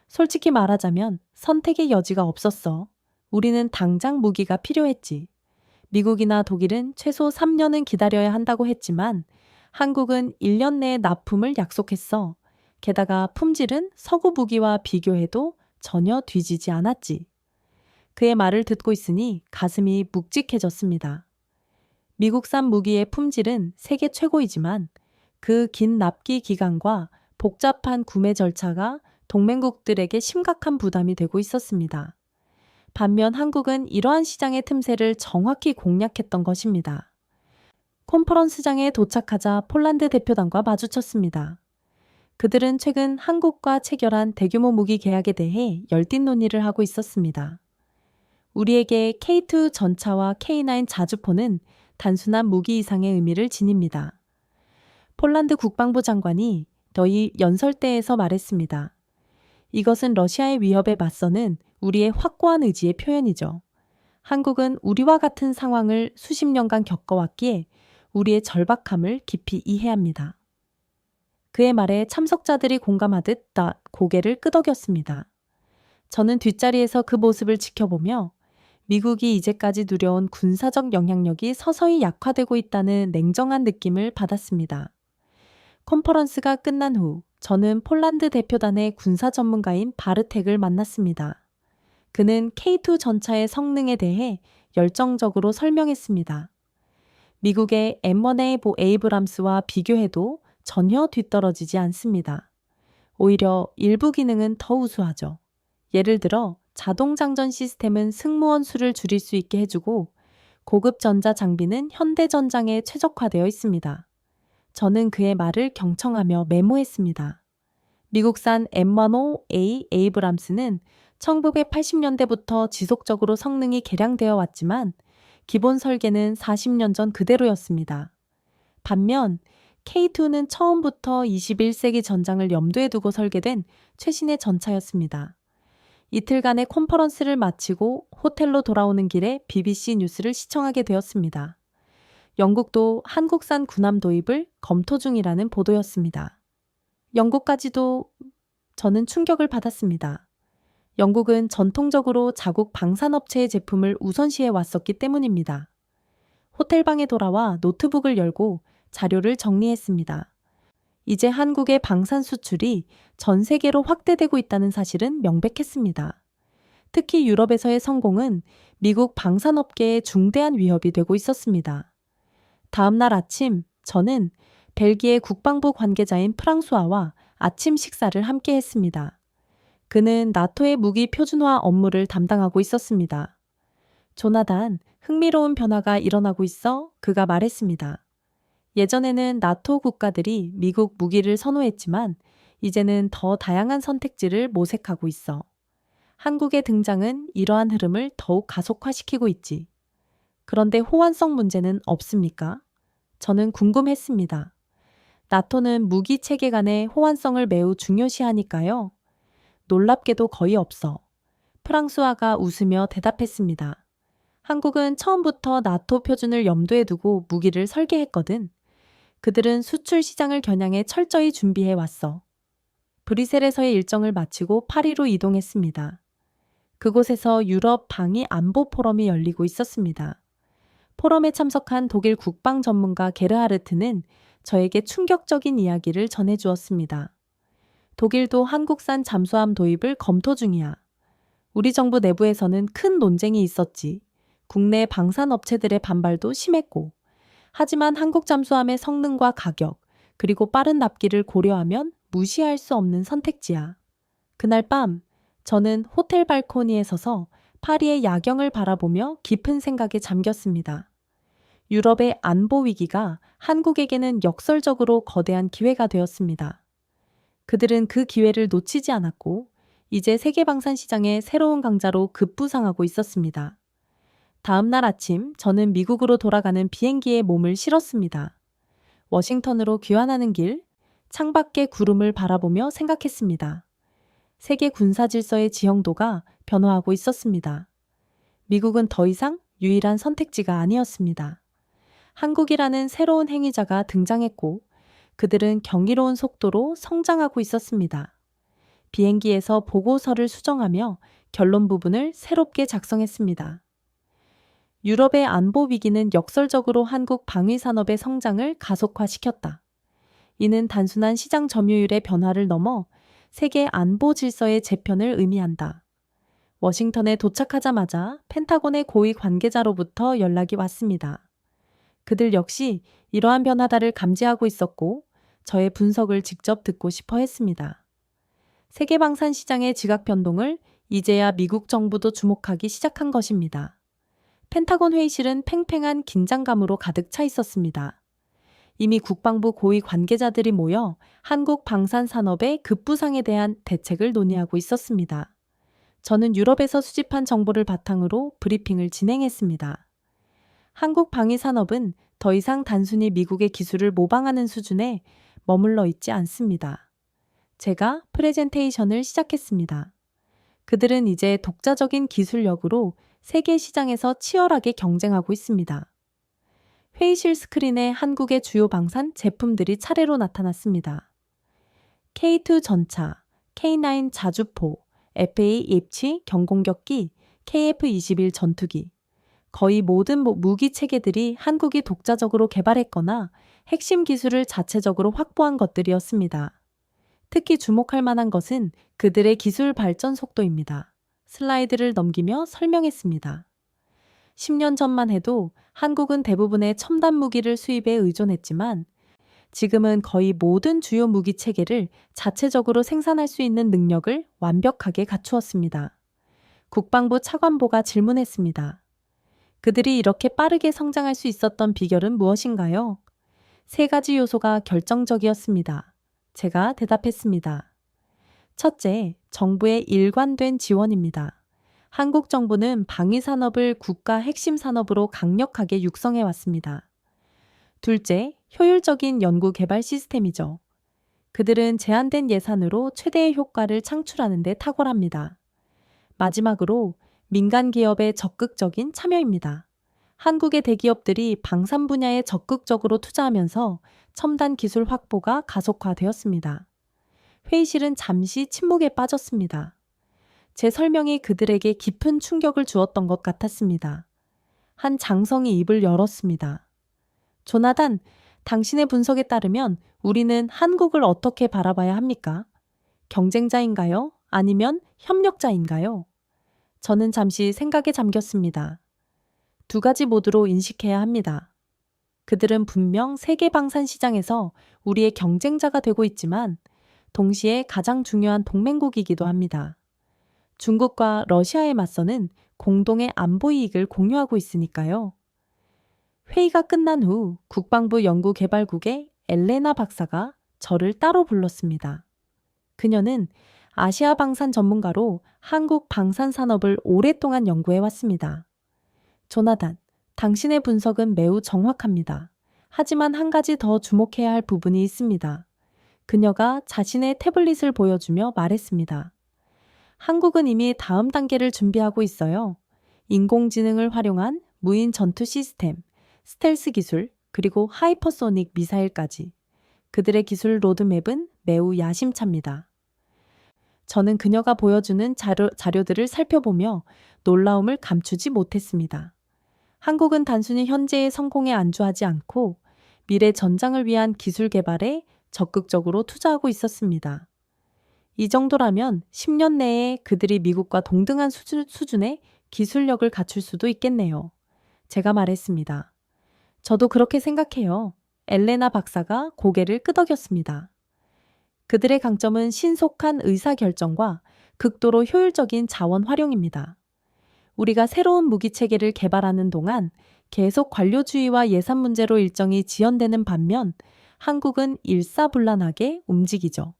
솔직히 말하자면 선택의 여지가 없었어. 우리는 당장 무기가 필요했지. 미국이나 독일은 최소 3년은 기다려야 한다고 했지만 한국은 1년 내에 납품을 약속했어. 게다가 품질은 서구 무기와 비교해도 전혀 뒤지지 않았지. 그의 말을 듣고 있으니 가슴이 묵직해졌습니다. 미국산 무기의 품질은 세계 최고이지만 그 긴 납기 기간과 복잡한 구매 절차가 동맹국들에게 심각한 부담이 되고 있었습니다. 반면 한국은 이러한 시장의 틈새를 정확히 공략했던 것입니다. 컨퍼런스장에 도착하자 폴란드 대표단과 마주쳤습니다. 그들은 최근 한국과 체결한 대규모 무기 계약에 대해 열띤 논의를 하고 있었습니다. 우리에게 K2 전차와 K9 자주포는 단순한 무기 이상의 의미를 지닙니다. 폴란드 국방부 장관이 너희 연설대에서 말했습니다. 이것은 러시아의 위협에 맞서는 우리의 확고한 의지의 표현이죠. 한국은 우리와 같은 상황을 수십 년간 겪어왔기에 우리의 절박함을 깊이 이해합니다. 그의 말에 참석자들이 공감하듯 다 고개를 끄덕였습니다. 저는 뒷자리에서 그 모습을 지켜보며 미국이 이제까지 누려온 군사적 영향력이 서서히 약화되고 있다는 냉정한 느낌을 받았습니다. 컨퍼런스가 끝난 후 저는 폴란드 대표단의 군사 전문가인 바르텍을 만났습니다. 그는 K2 전차의 성능에 대해 열정적으로 설명했습니다. 미국의 M1A 에이브람스와 비교해도 전혀 뒤떨어지지 않습니다. 오히려 일부 기능은 더 우수하죠. 예를 들어 자동 장전 시스템은 승무원 수를 줄일 수 있게 해주고 고급 전자 장비는 현대 전장에 최적화되어 있습니다. 저는 그의 말을 경청하며 메모했습니다. 미국산 M15A 에이브람스는 1980년대부터 지속적으로 성능이 개량되어 왔지만 기본 설계는 40년 전 그대로였습니다. 반면 K2는 처음부터 21세기 전장을 염두에 두고 설계된 최신의 전차였습니다. 이틀간의 컨퍼런스를 마치고 호텔로 돌아오는 길에 BBC 뉴스를 시청하게 되었습니다. 영국도 한국산 군함 도입을 검토 중이라는 보도였습니다. 영국까지도 저는 충격을 받았습니다. 영국은 전통적으로 자국 방산업체의 제품을 우선시해 왔었기 때문입니다. 호텔방에 돌아와 노트북을 열고 자료를 정리했습니다. 이제 한국의 방산 수출이 전 세계로 확대되고 있다는 사실은 명백했습니다. 특히 유럽에서의 성공은 미국 방산업계에 중대한 위협이 되고 있었습니다. 다음 날 아침 저는 벨기에 국방부 관계자인 프랑수아와 아침 식사를 함께 했습니다. 그는 나토의 무기 표준화 업무를 담당하고 있었습니다. 조나단, 흥미로운 변화가 일어나고 있어 그가 말했습니다. 예전에는 나토 국가들이 미국 무기를 선호했지만 이제는 더 다양한 선택지를 모색하고 있어. 한국의 등장은 이러한 흐름을 더욱 가속화시키고 있지. 그런데 호환성 문제는 없습니까? 저는 궁금했습니다. 나토는 무기 체계 간의 호환성을 매우 중요시하니까요. 놀랍게도 거의 없어. 프랑수아가 웃으며 대답했습니다. 한국은 처음부터 나토 표준을 염두에 두고 무기를 설계했거든. 그들은 수출 시장을 겨냥해 철저히 준비해 왔어. 브뤼셀에서의 일정을 마치고 파리로 이동했습니다. 그곳에서 유럽 방위 안보 포럼이 열리고 있었습니다. 포럼에 참석한 독일 국방 전문가 게르하르트는 저에게 충격적인 이야기를 전해주었습니다. 독일도 한국산 잠수함 도입을 검토 중이야. 우리 정부 내부에서는 큰 논쟁이 있었지. 국내 방산업체들의 반발도 심했고. 하지만 한국 잠수함의 성능과 가격, 그리고 빠른 납기를 고려하면 무시할 수 없는 선택지야. 그날 밤 저는 호텔 발코니에 서서 파리의 야경을 바라보며 깊은 생각에 잠겼습니다. 유럽의 안보 위기가 한국에게는 역설적으로 거대한 기회가 되었습니다. 그들은 그 기회를 놓치지 않았고 이제 세계 방산 시장의 새로운 강자로 급부상하고 있었습니다. 다음 날 아침 저는 미국으로 돌아가는 비행기에 몸을 실었습니다. 워싱턴으로 귀환하는 길, 창밖의 구름을 바라보며 생각했습니다. 세계 군사 질서의 지형도가 변화하고 있었습니다. 미국은 더 이상 유일한 선택지가 아니었습니다. 한국이라는 새로운 행위자가 등장했고 그들은 경이로운 속도로 성장하고 있었습니다. 비행기에서 보고서를 수정하며 결론 부분을 새롭게 작성했습니다. 유럽의 안보 위기는 역설적으로 한국 방위산업의 성장을 가속화시켰다. 이는 단순한 시장 점유율의 변화를 넘어 세계 안보 질서의 재편을 의미한다. 워싱턴에 도착하자마자 펜타곤의 고위 관계자로부터 연락이 왔습니다. 그들 역시 이러한 변화다를 감지하고 있었고 저의 분석을 직접 듣고 싶어 했습니다. 세계 방산 시장의 지각 변동을 이제야 미국 정부도 주목하기 시작한 것입니다. 펜타곤 회의실은 팽팽한 긴장감으로 가득 차 있었습니다. 이미 국방부 고위 관계자들이 모여 한국 방산 산업의 급부상에 대한 대책을 논의하고 있었습니다. 저는 유럽에서 수집한 정보를 바탕으로 브리핑을 진행했습니다. 한국 방위 산업은 더 이상 단순히 미국의 기술을 모방하는 수준에 머물러 있지 않습니다. 제가 프레젠테이션을 시작했습니다. 그들은 이제 독자적인 기술력으로 세계 시장에서 치열하게 경쟁하고 있습니다. 회의실 스크린에 한국의 주요 방산 제품들이 차례로 나타났습니다. K2 전차, K9 자주포, FA 입치 경공격기, KF-21 전투기. 거의 모든 무기 체계들이 한국이 독자적으로 개발했거나 핵심 기술을 자체적으로 확보한 것들이었습니다. 특히 주목할 만한 것은 그들의 기술 발전 속도입니다. 슬라이드를 넘기며 설명했습니다. 10년 전만 해도 한국은 대부분의 첨단 무기를 수입에 의존했지만 지금은 거의 모든 주요 무기 체계를 자체적으로 생산할 수 있는 능력을 완벽하게 갖추었습니다. 국방부 차관보가 질문했습니다. 그들이 이렇게 빠르게 성장할 수 있었던 비결은 무엇인가요? 세 가지 요소가 결정적이었습니다. 제가 대답했습니다. 첫째, 정부의 일관된 지원입니다. 한국 정부는 방위산업을 국가 핵심 산업으로 강력하게 육성해 왔습니다. 둘째, 효율적인 연구 개발 시스템이죠. 그들은 제한된 예산으로 최대의 효과를 창출하는 데 탁월합니다. 마지막으로 민간 기업의 적극적인 참여입니다. 한국의 대기업들이 방산 분야에 적극적으로 투자하면서 첨단 기술 확보가 가속화되었습니다. 회의실은 잠시 침묵에 빠졌습니다. 제 설명이 그들에게 깊은 충격을 주었던 것 같았습니다. 한 장성이 입을 열었습니다. 조나단, 당신의 분석에 따르면 우리는 한국을 어떻게 바라봐야 합니까? 경쟁자인가요? 아니면 협력자인가요? 저는 잠시 생각에 잠겼습니다. 두 가지 모두로 인식해야 합니다. 그들은 분명 세계 방산 시장에서 우리의 경쟁자가 되고 있지만 동시에 가장 중요한 동맹국이기도 합니다. 중국과 러시아에 맞서는 공동의 안보 이익을 공유하고 있으니까요. 회의가 끝난 후 국방부 연구개발국의 엘레나 박사가 저를 따로 불렀습니다. 그녀는 아시아 방산 전문가로 한국 방산 산업을 오랫동안 연구해 왔습니다. 조나단, 당신의 분석은 매우 정확합니다. 하지만 한 가지 더 주목해야 할 부분이 있습니다. 그녀가 자신의 태블릿을 보여주며 말했습니다. 한국은 이미 다음 단계를 준비하고 있어요. 인공지능을 활용한 무인 전투 시스템, 스텔스 기술, 그리고 하이퍼소닉 미사일까지. 그들의 기술 로드맵은 매우 야심찹니다. 저는 그녀가 보여주는 자료들을 살펴보며 놀라움을 감추지 못했습니다. 한국은 단순히 현재의 성공에 안주하지 않고 미래 전장을 위한 기술 개발에 적극적으로 투자하고 있었습니다. 이 정도라면 10년 내에 그들이 미국과 동등한 수준의 기술력을 갖출 수도 있겠네요. 제가 말했습니다. 저도 그렇게 생각해요. 엘레나 박사가 고개를 끄덕였습니다. 그들의 강점은 신속한 의사결정과 극도로 효율적인 자원 활용입니다. 우리가 새로운 무기 체계를 개발하는 동안 계속 관료주의와 예산 문제로 일정이 지연되는 반면 한국은 일사불란하게 움직이죠.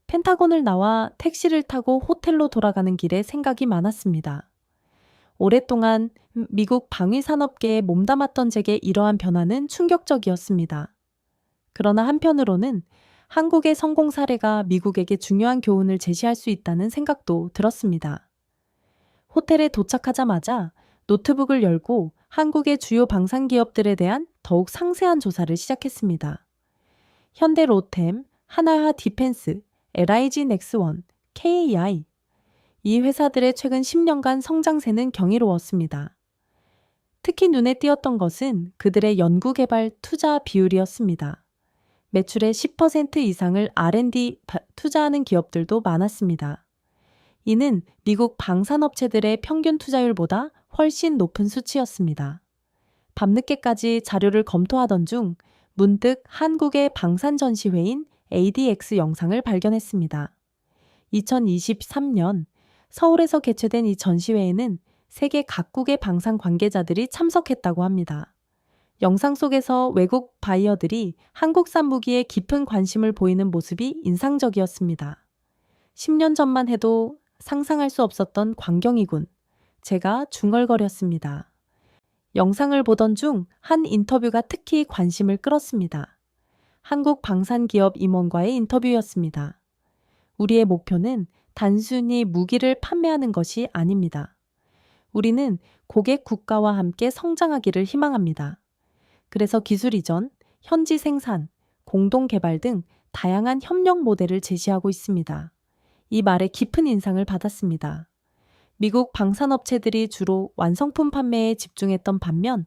펜타곤을 나와 택시를 타고 호텔로 돌아가는 길에 생각이 많았습니다. 오랫동안 미국 방위산업계에 몸담았던 제게 이러한 변화는 충격적이었습니다. 그러나 한편으로는 한국의 성공 사례가 미국에게 중요한 교훈을 제시할 수 있다는 생각도 들었습니다. 호텔에 도착하자마자 노트북을 열고 한국의 주요 방산 기업들에 대한 더욱 상세한 조사를 시작했습니다. 현대 로템, 하나화 디펜스, LIG 넥스원, KAI. 이 회사들의 최근 10년간 성장세는 경이로웠습니다. 특히 눈에 띄었던 것은 그들의 연구개발 투자 비율이었습니다. 매출의 10% 이상을 R&D 투자하는 기업들도 많았습니다. 이는 미국 방산업체들의 평균 투자율보다 훨씬 높은 수치였습니다. 밤늦게까지 자료를 검토하던 중 문득 한국의 방산 전시회인 ADX 영상을 발견했습니다. 2023년 서울에서 개최된 이 전시회에는 세계 각국의 방산 관계자들이 참석했다고 합니다. 영상 속에서 외국 바이어들이 한국산 무기에 깊은 관심을 보이는 모습이 인상적이었습니다. 10년 전만 해도 상상할 수 없었던 광경이군. 제가 중얼거렸습니다. 영상을 보던 중 한 인터뷰가 특히 관심을 끌었습니다. 한국 방산기업 임원과의 인터뷰였습니다. 우리의 목표는 단순히 무기를 판매하는 것이 아닙니다. 우리는 고객 국가와 함께 성장하기를 희망합니다. 그래서 기술 이전, 현지 생산, 공동 개발 등 다양한 협력 모델을 제시하고 있습니다. 이 말에 깊은 인상을 받았습니다. 미국 방산업체들이 주로 완성품 판매에 집중했던 반면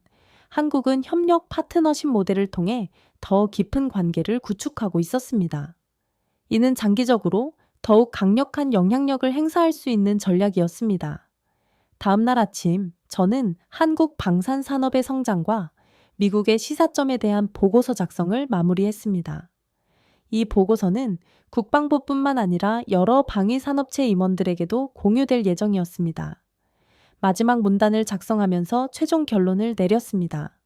한국은 협력 파트너십 모델을 통해 더 깊은 관계를 구축하고 있었습니다. 이는 장기적으로 더욱 강력한 영향력을 행사할 수 있는 전략이었습니다. 다음 날 아침, 저는 한국 방산 산업의 성장과 미국의 시사점에 대한 보고서 작성을 마무리했습니다. 이 보고서는 국방부뿐만 아니라 여러 방위산업체 임원들에게도 공유될 예정이었습니다. 마지막 문단을 작성하면서 최종 결론을 내렸습니다.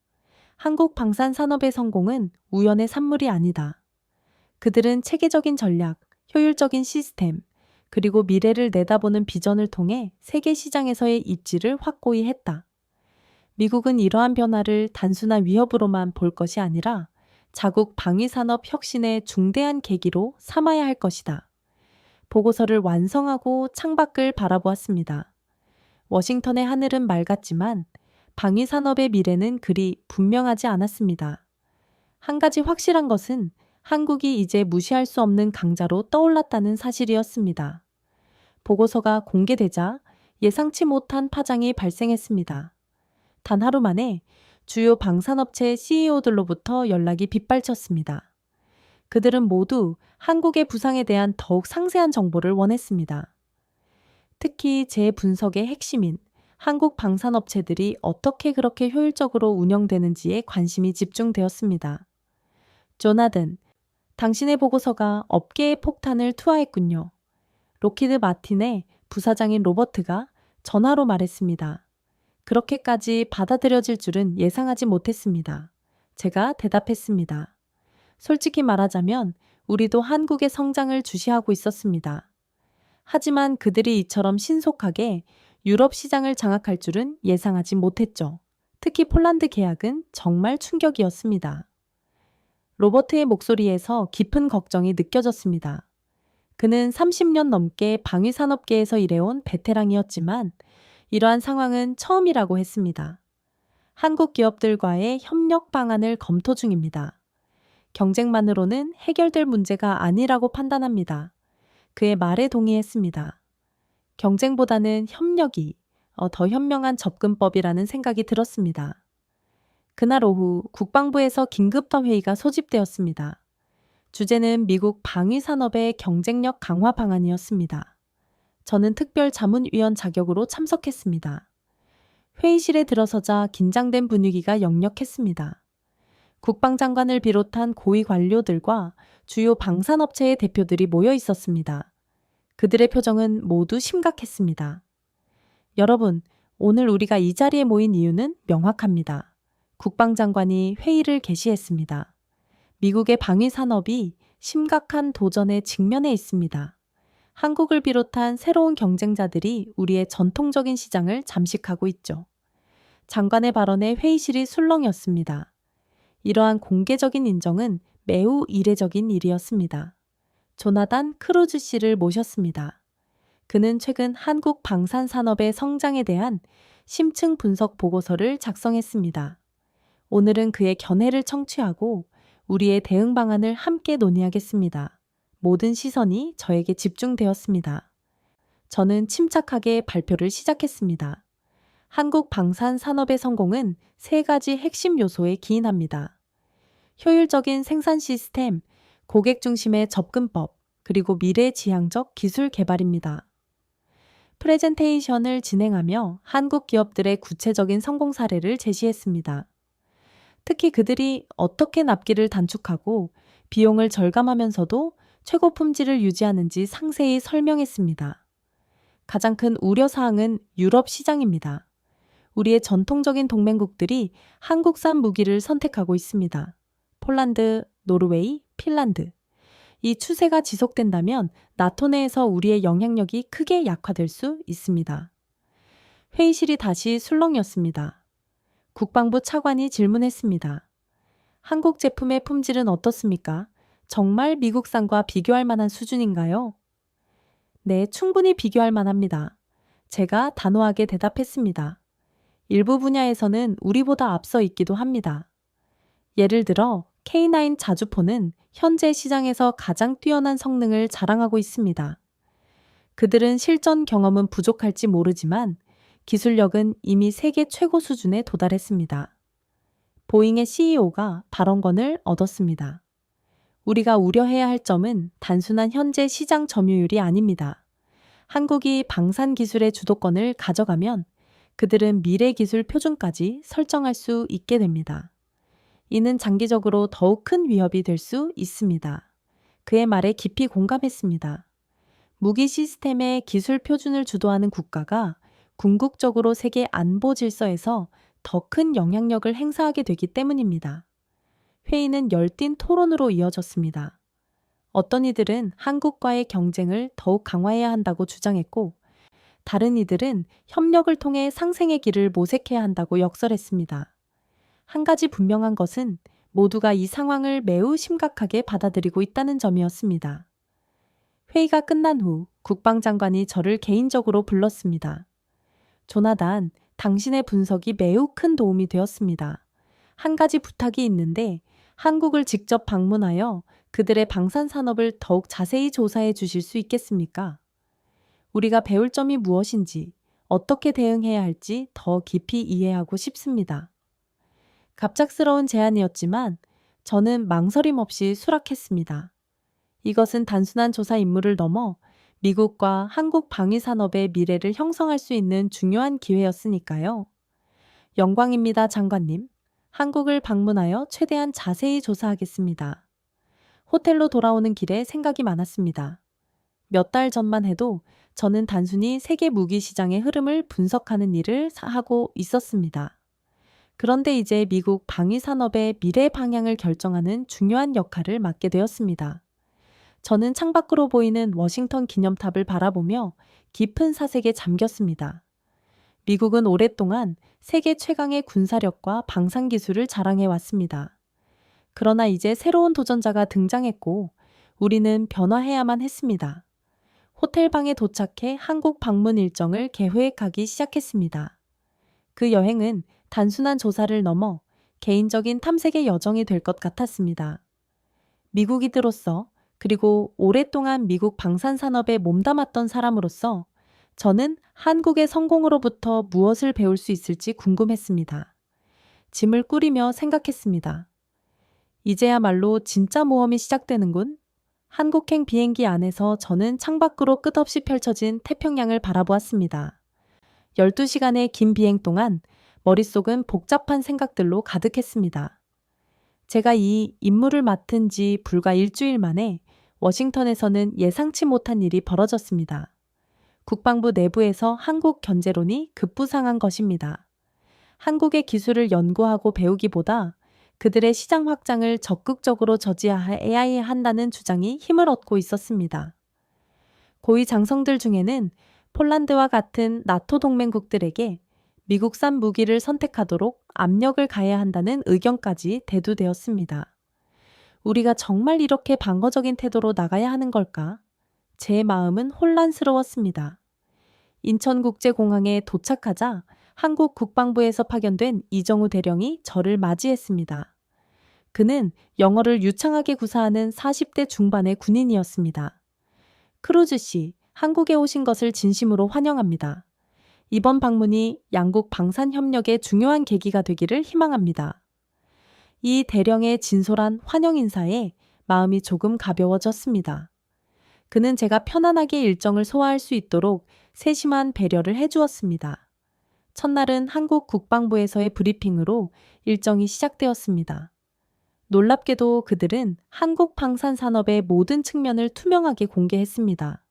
한국 방산 산업의 성공은 우연의 산물이 아니다. 그들은 체계적인 전략, 효율적인 시스템, 그리고 미래를 내다보는 비전을 통해 세계 시장에서의 입지를 확고히 했다. 미국은 이러한 변화를 단순한 위협으로만 볼 것이 아니라 자국 방위산업 혁신의 중대한 계기로 삼아야 할 것이다. 보고서를 완성하고 창밖을 바라보았습니다. 워싱턴의 하늘은 맑았지만 방위산업의 미래는 그리 분명하지 않았습니다. 한 가지 확실한 것은 한국이 이제 무시할 수 없는 강자로 떠올랐다는 사실이었습니다. 보고서가 공개되자 예상치 못한 파장이 발생했습니다. 단 하루 만에 주요 방산업체 CEO들로부터 연락이 빗발쳤습니다. 그들은 모두 한국의 부상에 대한 더욱 상세한 정보를 원했습니다. 특히 제 분석의 핵심인 한국 방산업체들이 어떻게 그렇게 효율적으로 운영되는지에 관심이 집중되었습니다. 조나든, 당신의 보고서가 업계의 폭탄을 투하했군요. 로키드 마틴의 부사장인 로버트가 전화로 말했습니다. 그렇게까지 받아들여질 줄은 예상하지 못했습니다. 제가 대답했습니다. 솔직히 말하자면 우리도 한국의 성장을 주시하고 있었습니다. 하지만 그들이 이처럼 신속하게 유럽 시장을 장악할 줄은 예상하지 못했죠. 특히 폴란드 계약은 정말 충격이었습니다. 로버트의 목소리에서 깊은 걱정이 느껴졌습니다. 그는 30년 넘게 방위산업계에서 일해온 베테랑이었지만 이러한 상황은 처음이라고 했습니다. 한국 기업들과의 협력 방안을 검토 중입니다. 경쟁만으로는 해결될 문제가 아니라고 판단합니다. 그의 말에 동의했습니다. 경쟁보다는 협력이 더 현명한 접근법이라는 생각이 들었습니다. 그날 오후 국방부에서 긴급한 회의가 소집되었습니다. 주제는 미국 방위산업의 경쟁력 강화 방안이었습니다. 저는 특별 자문위원 자격으로 참석했습니다. 회의실에 들어서자 긴장된 분위기가 역력했습니다. 국방장관을 비롯한 고위 관료들과 주요 방산업체의 대표들이 모여 있었습니다. 그들의 표정은 모두 심각했습니다. 여러분, 오늘 우리가 이 자리에 모인 이유는 명확합니다. 국방장관이 회의를 개시했습니다. 미국의 방위산업이 심각한 도전에 직면해 있습니다. 한국을 비롯한 새로운 경쟁자들이 우리의 전통적인 시장을 잠식하고 있죠. 장관의 발언에 회의실이 술렁였습니다. 이러한 공개적인 인정은 매우 이례적인 일이었습니다. 조나단 크루즈 씨를 모셨습니다. 그는 최근 한국 방산산업의 성장에 대한 심층 분석 보고서를 작성했습니다. 오늘은 그의 견해를 청취하고 우리의 대응 방안을 함께 논의하겠습니다. 모든 시선이 저에게 집중되었습니다. 저는 침착하게 발표를 시작했습니다. 한국 방산 산업의 성공은 세 가지 핵심 요소에 기인합니다. 효율적인 생산 시스템, 고객 중심의 접근법, 그리고 미래지향적 기술 개발입니다. 프레젠테이션을 진행하며 한국 기업들의 구체적인 성공 사례를 제시했습니다. 특히 그들이 어떻게 납기를 단축하고 비용을 절감하면서도 최고 품질을 유지하는지 상세히 설명했습니다. 가장 큰 우려사항은 유럽 시장입니다. 우리의 전통적인 동맹국들이 한국산 무기를 선택하고 있습니다. 폴란드, 노르웨이, 핀란드. 이 추세가 지속된다면 나토 내에서 우리의 영향력이 크게 약화될 수 있습니다. 회의실이 다시 술렁였습니다. 국방부 차관이 질문했습니다. 한국 제품의 품질은 어떻습니까? 정말 미국산과 비교할 만한 수준인가요? 네, 충분히 비교할 만합니다. 제가 단호하게 대답했습니다. 일부 분야에서는 우리보다 앞서 있기도 합니다. 예를 들어 K9 자주포는 현재 시장에서 가장 뛰어난 성능을 자랑하고 있습니다. 그들은 실전 경험은 부족할지 모르지만 기술력은 이미 세계 최고 수준에 도달했습니다. 보잉의 CEO가 발언권을 얻었습니다. 우리가 우려해야 할 점은 단순한 현재 시장 점유율이 아닙니다. 한국이 방산 기술의 주도권을 가져가면 그들은 미래 기술 표준까지 설정할 수 있게 됩니다. 이는 장기적으로 더욱 큰 위협이 될 수 있습니다. 그의 말에 깊이 공감했습니다. 무기 시스템의 기술 표준을 주도하는 국가가 궁극적으로 세계 안보 질서에서 더 큰 영향력을 행사하게 되기 때문입니다. 회의는 열띤 토론으로 이어졌습니다. 어떤 이들은 한국과의 경쟁을 더욱 강화해야 한다고 주장했고, 다른 이들은 협력을 통해 상생의 길을 모색해야 한다고 역설했습니다. 한 가지 분명한 것은 모두가 이 상황을 매우 심각하게 받아들이고 있다는 점이었습니다. 회의가 끝난 후 국방장관이 저를 개인적으로 불렀습니다. 조나단, 당신의 분석이 매우 큰 도움이 되었습니다. 한 가지 부탁이 있는데 한국을 직접 방문하여 그들의 방산 산업을 더욱 자세히 조사해 주실 수 있겠습니까? 우리가 배울 점이 무엇인지, 어떻게 대응해야 할지 더 깊이 이해하고 싶습니다. 갑작스러운 제안이었지만 저는 망설임 없이 수락했습니다. 이것은 단순한 조사 임무를 넘어 미국과 한국 방위산업의 미래를 형성할 수 있는 중요한 기회였으니까요. 영광입니다, 장관님. 한국을 방문하여 최대한 자세히 조사하겠습니다. 호텔로 돌아오는 길에 생각이 많았습니다. 몇 달 전만 해도 저는 단순히 세계 무기 시장의 흐름을 분석하는 일을 하고 있었습니다. 그런데 이제 미국 방위산업의 미래 방향을 결정하는 중요한 역할을 맡게 되었습니다. 저는 창밖으로 보이는 워싱턴 기념탑을 바라보며 깊은 사색에 잠겼습니다. 미국은 오랫동안 세계 최강의 군사력과 방산 기술을 자랑해 왔습니다. 그러나 이제 새로운 도전자가 등장했고 우리는 변화해야만 했습니다. 호텔 방에 도착해 한국 방문 일정을 계획하기 시작했습니다. 그 여행은 단순한 조사를 넘어 개인적인 탐색의 여정이 될 것 같았습니다. 미국이들로서 그리고 오랫동안 미국 방산산업에 몸담았던 사람으로서 저는 한국의 성공으로부터 무엇을 배울 수 있을지 궁금했습니다. 짐을 꾸리며 생각했습니다. 이제야말로 진짜 모험이 시작되는군. 한국행 비행기 안에서 저는 창밖으로 끝없이 펼쳐진 태평양을 바라보았습니다. 12시간의 긴 비행 동안 머릿속은 복잡한 생각들로 가득했습니다. 제가 이 임무를 맡은 지 불과 일주일 만에 워싱턴에서는 예상치 못한 일이 벌어졌습니다. 국방부 내부에서 한국 견제론이 급부상한 것입니다. 한국의 기술을 연구하고 배우기보다 그들의 시장 확장을 적극적으로 저지해야 한다는 주장이 힘을 얻고 있었습니다. 고위 장성들 중에는 폴란드와 같은 나토 동맹국들에게 미국산 무기를 선택하도록 압력을 가해야 한다는 의견까지 대두되었습니다. 우리가 정말 이렇게 방어적인 태도로 나가야 하는 걸까? 제 마음은 혼란스러웠습니다. 인천국제공항에 도착하자 한국 국방부에서 파견된 이정우 대령이 저를 맞이했습니다. 그는 영어를 유창하게 구사하는 40대 중반의 군인이었습니다. 크루즈 씨, 한국에 오신 것을 진심으로 환영합니다. 이번 방문이 양국 방산 협력의 중요한 계기가 되기를 희망합니다. 이 대령의 진솔한 환영 인사에 마음이 조금 가벼워졌습니다. 그는 제가 편안하게 일정을 소화할 수 있도록 세심한 배려를 해주었습니다. 첫날은 한국 국방부에서의 브리핑으로 일정이 시작되었습니다. 놀랍게도 그들은 한국 방산 산업의 모든 측면을 투명하게 공개했습니다.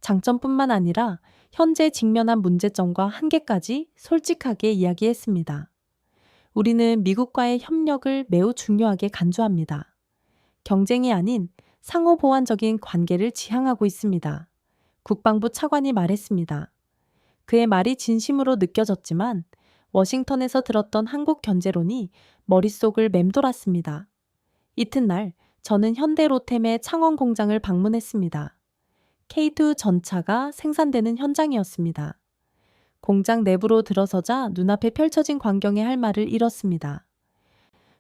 장점뿐만 아니라 현재 직면한 문제점과 한계까지 솔직하게 이야기했습니다. 우리는 미국과의 협력을 매우 중요하게 간주합니다. 경쟁이 아닌 상호 보완적인 관계를 지향하고 있습니다. 국방부 차관이 말했습니다. 그의 말이 진심으로 느껴졌지만 워싱턴에서 들었던 한국 견제론이 머릿속을 맴돌았습니다. 이튿날 저는 현대로템의 창원 공장을 방문했습니다. K2 전차가 생산되는 현장이었습니다. 공장 내부로 들어서자 눈앞에 펼쳐진 광경에 할 말을 잃었습니다.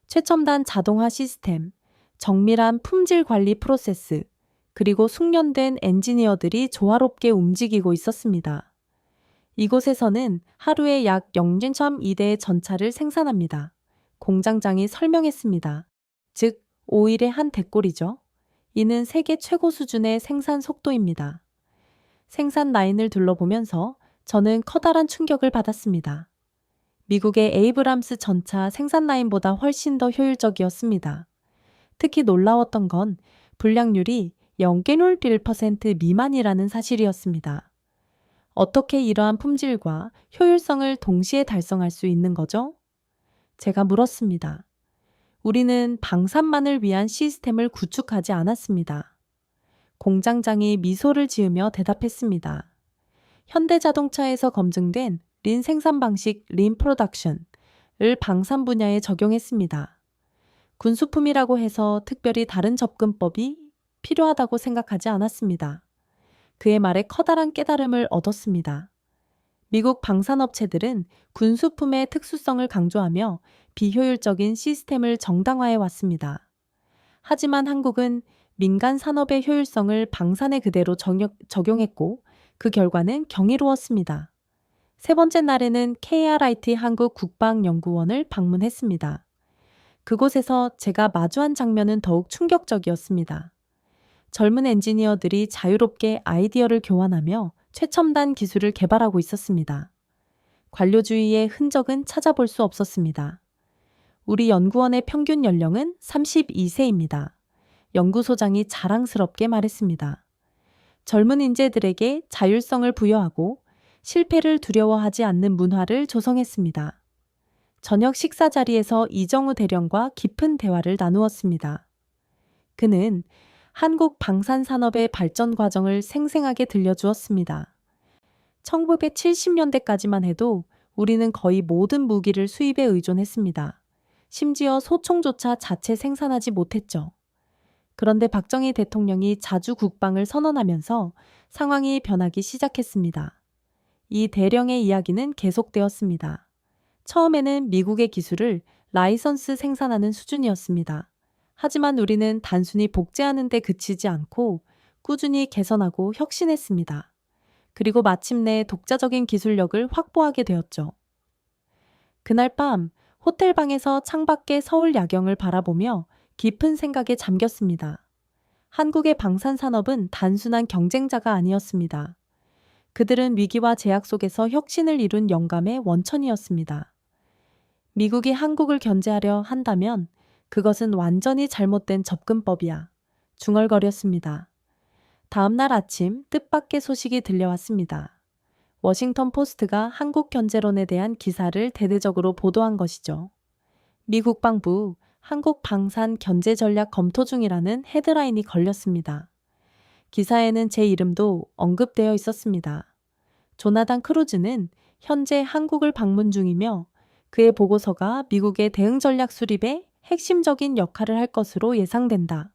최첨단 자동화 시스템, 정밀한 품질 관리 프로세스, 그리고 숙련된 엔지니어들이 조화롭게 움직이고 있었습니다. 이곳에서는 하루에 약 0.2대의 전차를 생산합니다. 공장장이 설명했습니다. 즉, 5일에 한 대꼴이죠. 이는 세계 최고 수준의 생산 속도입니다. 생산 라인을 둘러보면서 저는 커다란 충격을 받았습니다. 미국의 에이브람스 전차 생산 라인보다 훨씬 더 효율적이었습니다. 특히 놀라웠던 건 불량률이 0.1% 미만이라는 사실이었습니다. 어떻게 이러한 품질과 효율성을 동시에 달성할 수 있는 거죠? 제가 물었습니다. 우리는 방산만을 위한 시스템을 구축하지 않았습니다. 공장장이 미소를 지으며 대답했습니다. 현대자동차에서 검증된 린 생산 방식 린 프로덕션을 방산 분야에 적용했습니다. 군수품이라고 해서 특별히 다른 접근법이 필요하다고 생각하지 않았습니다. 그의 말에 커다란 깨달음을 얻었습니다. 미국 방산업체들은 군수품의 특수성을 강조하며 비효율적인 시스템을 정당화해 왔습니다. 하지만 한국은 민간 산업의 효율성을 방산에 그대로 적용했고 그 결과는 경이로웠습니다. 세 번째 날에는 KRIT 한국 국방연구원을 방문했습니다. 그곳에서 제가 마주한 장면은 더욱 충격적이었습니다. 젊은 엔지니어들이 자유롭게 아이디어를 교환하며 최첨단 기술을 개발하고 있었습니다. 관료주의의 흔적은 찾아볼 수 없었습니다. 우리 연구원의 평균 연령은 32세입니다. 연구소장이 자랑스럽게 말했습니다. 젊은 인재들에게 자율성을 부여하고 실패를 두려워하지 않는 문화를 조성했습니다. 저녁 식사 자리에서 이정우 대령과 깊은 대화를 나누었습니다. 그는 한국 방산산업의 발전 과정을 생생하게 들려주었습니다. 1970년대까지만 해도 우리는 거의 모든 무기를 수입에 의존했습니다. 심지어 소총조차 자체 생산하지 못했죠. 그런데 박정희 대통령이 자주 국방을 선언하면서 상황이 변하기 시작했습니다. 이 대령의 이야기는 계속되었습니다. 처음에는 미국의 기술을 라이선스 생산하는 수준이었습니다. 하지만 우리는 단순히 복제하는 데 그치지 않고 꾸준히 개선하고 혁신했습니다. 그리고 마침내 독자적인 기술력을 확보하게 되었죠. 그날 밤 호텔 방에서 창밖의 서울 야경을 바라보며 깊은 생각에 잠겼습니다. 한국의 방산산업은 단순한 경쟁자가 아니었습니다. 그들은 위기와 제약 속에서 혁신을 이룬 영감의 원천이었습니다. 미국이 한국을 견제하려 한다면 그것은 완전히 잘못된 접근법이야. 중얼거렸습니다. 다음 날 아침 뜻밖의 소식이 들려왔습니다. 워싱턴 포스트가 한국 견제론에 대한 기사를 대대적으로 보도한 것이죠. 미 국방부 한국 방산 견제 전략 검토 중이라는 헤드라인이 걸렸습니다. 기사에는 제 이름도 언급되어 있었습니다. 조나단 크루즈는 현재 한국을 방문 중이며 그의 보고서가 미국의 대응 전략 수립에 핵심적인 역할을 할 것으로 예상된다.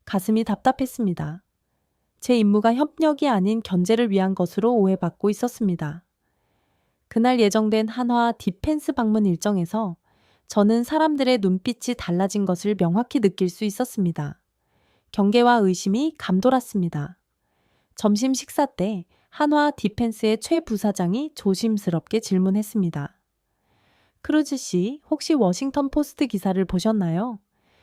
가슴이 답답했습니다. 제 임무가 협력이 아닌 견제를 위한 것으로 오해받고 있었습니다. 그날 예정된 한화 디펜스 방문 일정에서 저는 사람들의 눈빛이 달라진 것을 명확히 느낄 수 있었습니다. 경계와 의심이 감돌았습니다. 점심 식사 때 한화 디펜스의 최 부사장이 조심스럽게 질문했습니다. 크루즈 씨, 혹시 워싱턴 포스트 기사를 보셨나요?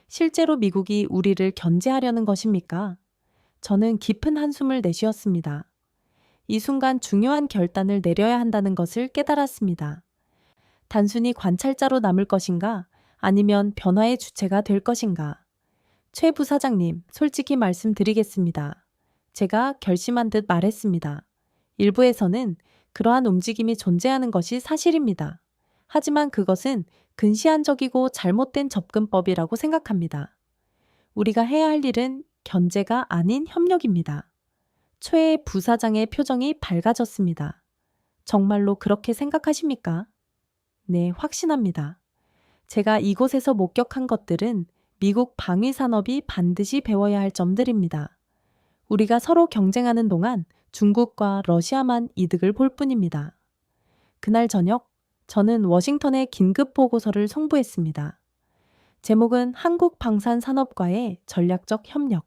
실제로 미국이 우리를 견제하려는 것입니까? 저는 깊은 한숨을 내쉬었습니다. 이 순간 중요한 결단을 내려야 한다는 것을 깨달았습니다. 단순히 관찰자로 남을 것인가, 아니면 변화의 주체가 될 것인가. 최 부사장님, 솔직히 말씀드리겠습니다. 제가 결심한 듯 말했습니다. 일부에서는 그러한 움직임이 존재하는 것이 사실입니다. 하지만 그것은 근시안적이고 잘못된 접근법이라고 생각합니다. 우리가 해야 할 일은 견제가 아닌 협력입니다. 최 부사장의 표정이 밝아졌습니다. 정말로 그렇게 생각하십니까? 네, 확신합니다. 제가 이곳에서 목격한 것들은 미국 방위 산업이 반드시 배워야 할 점들입니다. 우리가 서로 경쟁하는 동안 중국과 러시아만 이득을 볼 뿐입니다. 그날 저녁, 저는 워싱턴에 긴급 보고서를 송부했습니다. 제목은 한국 방산 산업과의 전략적 협력,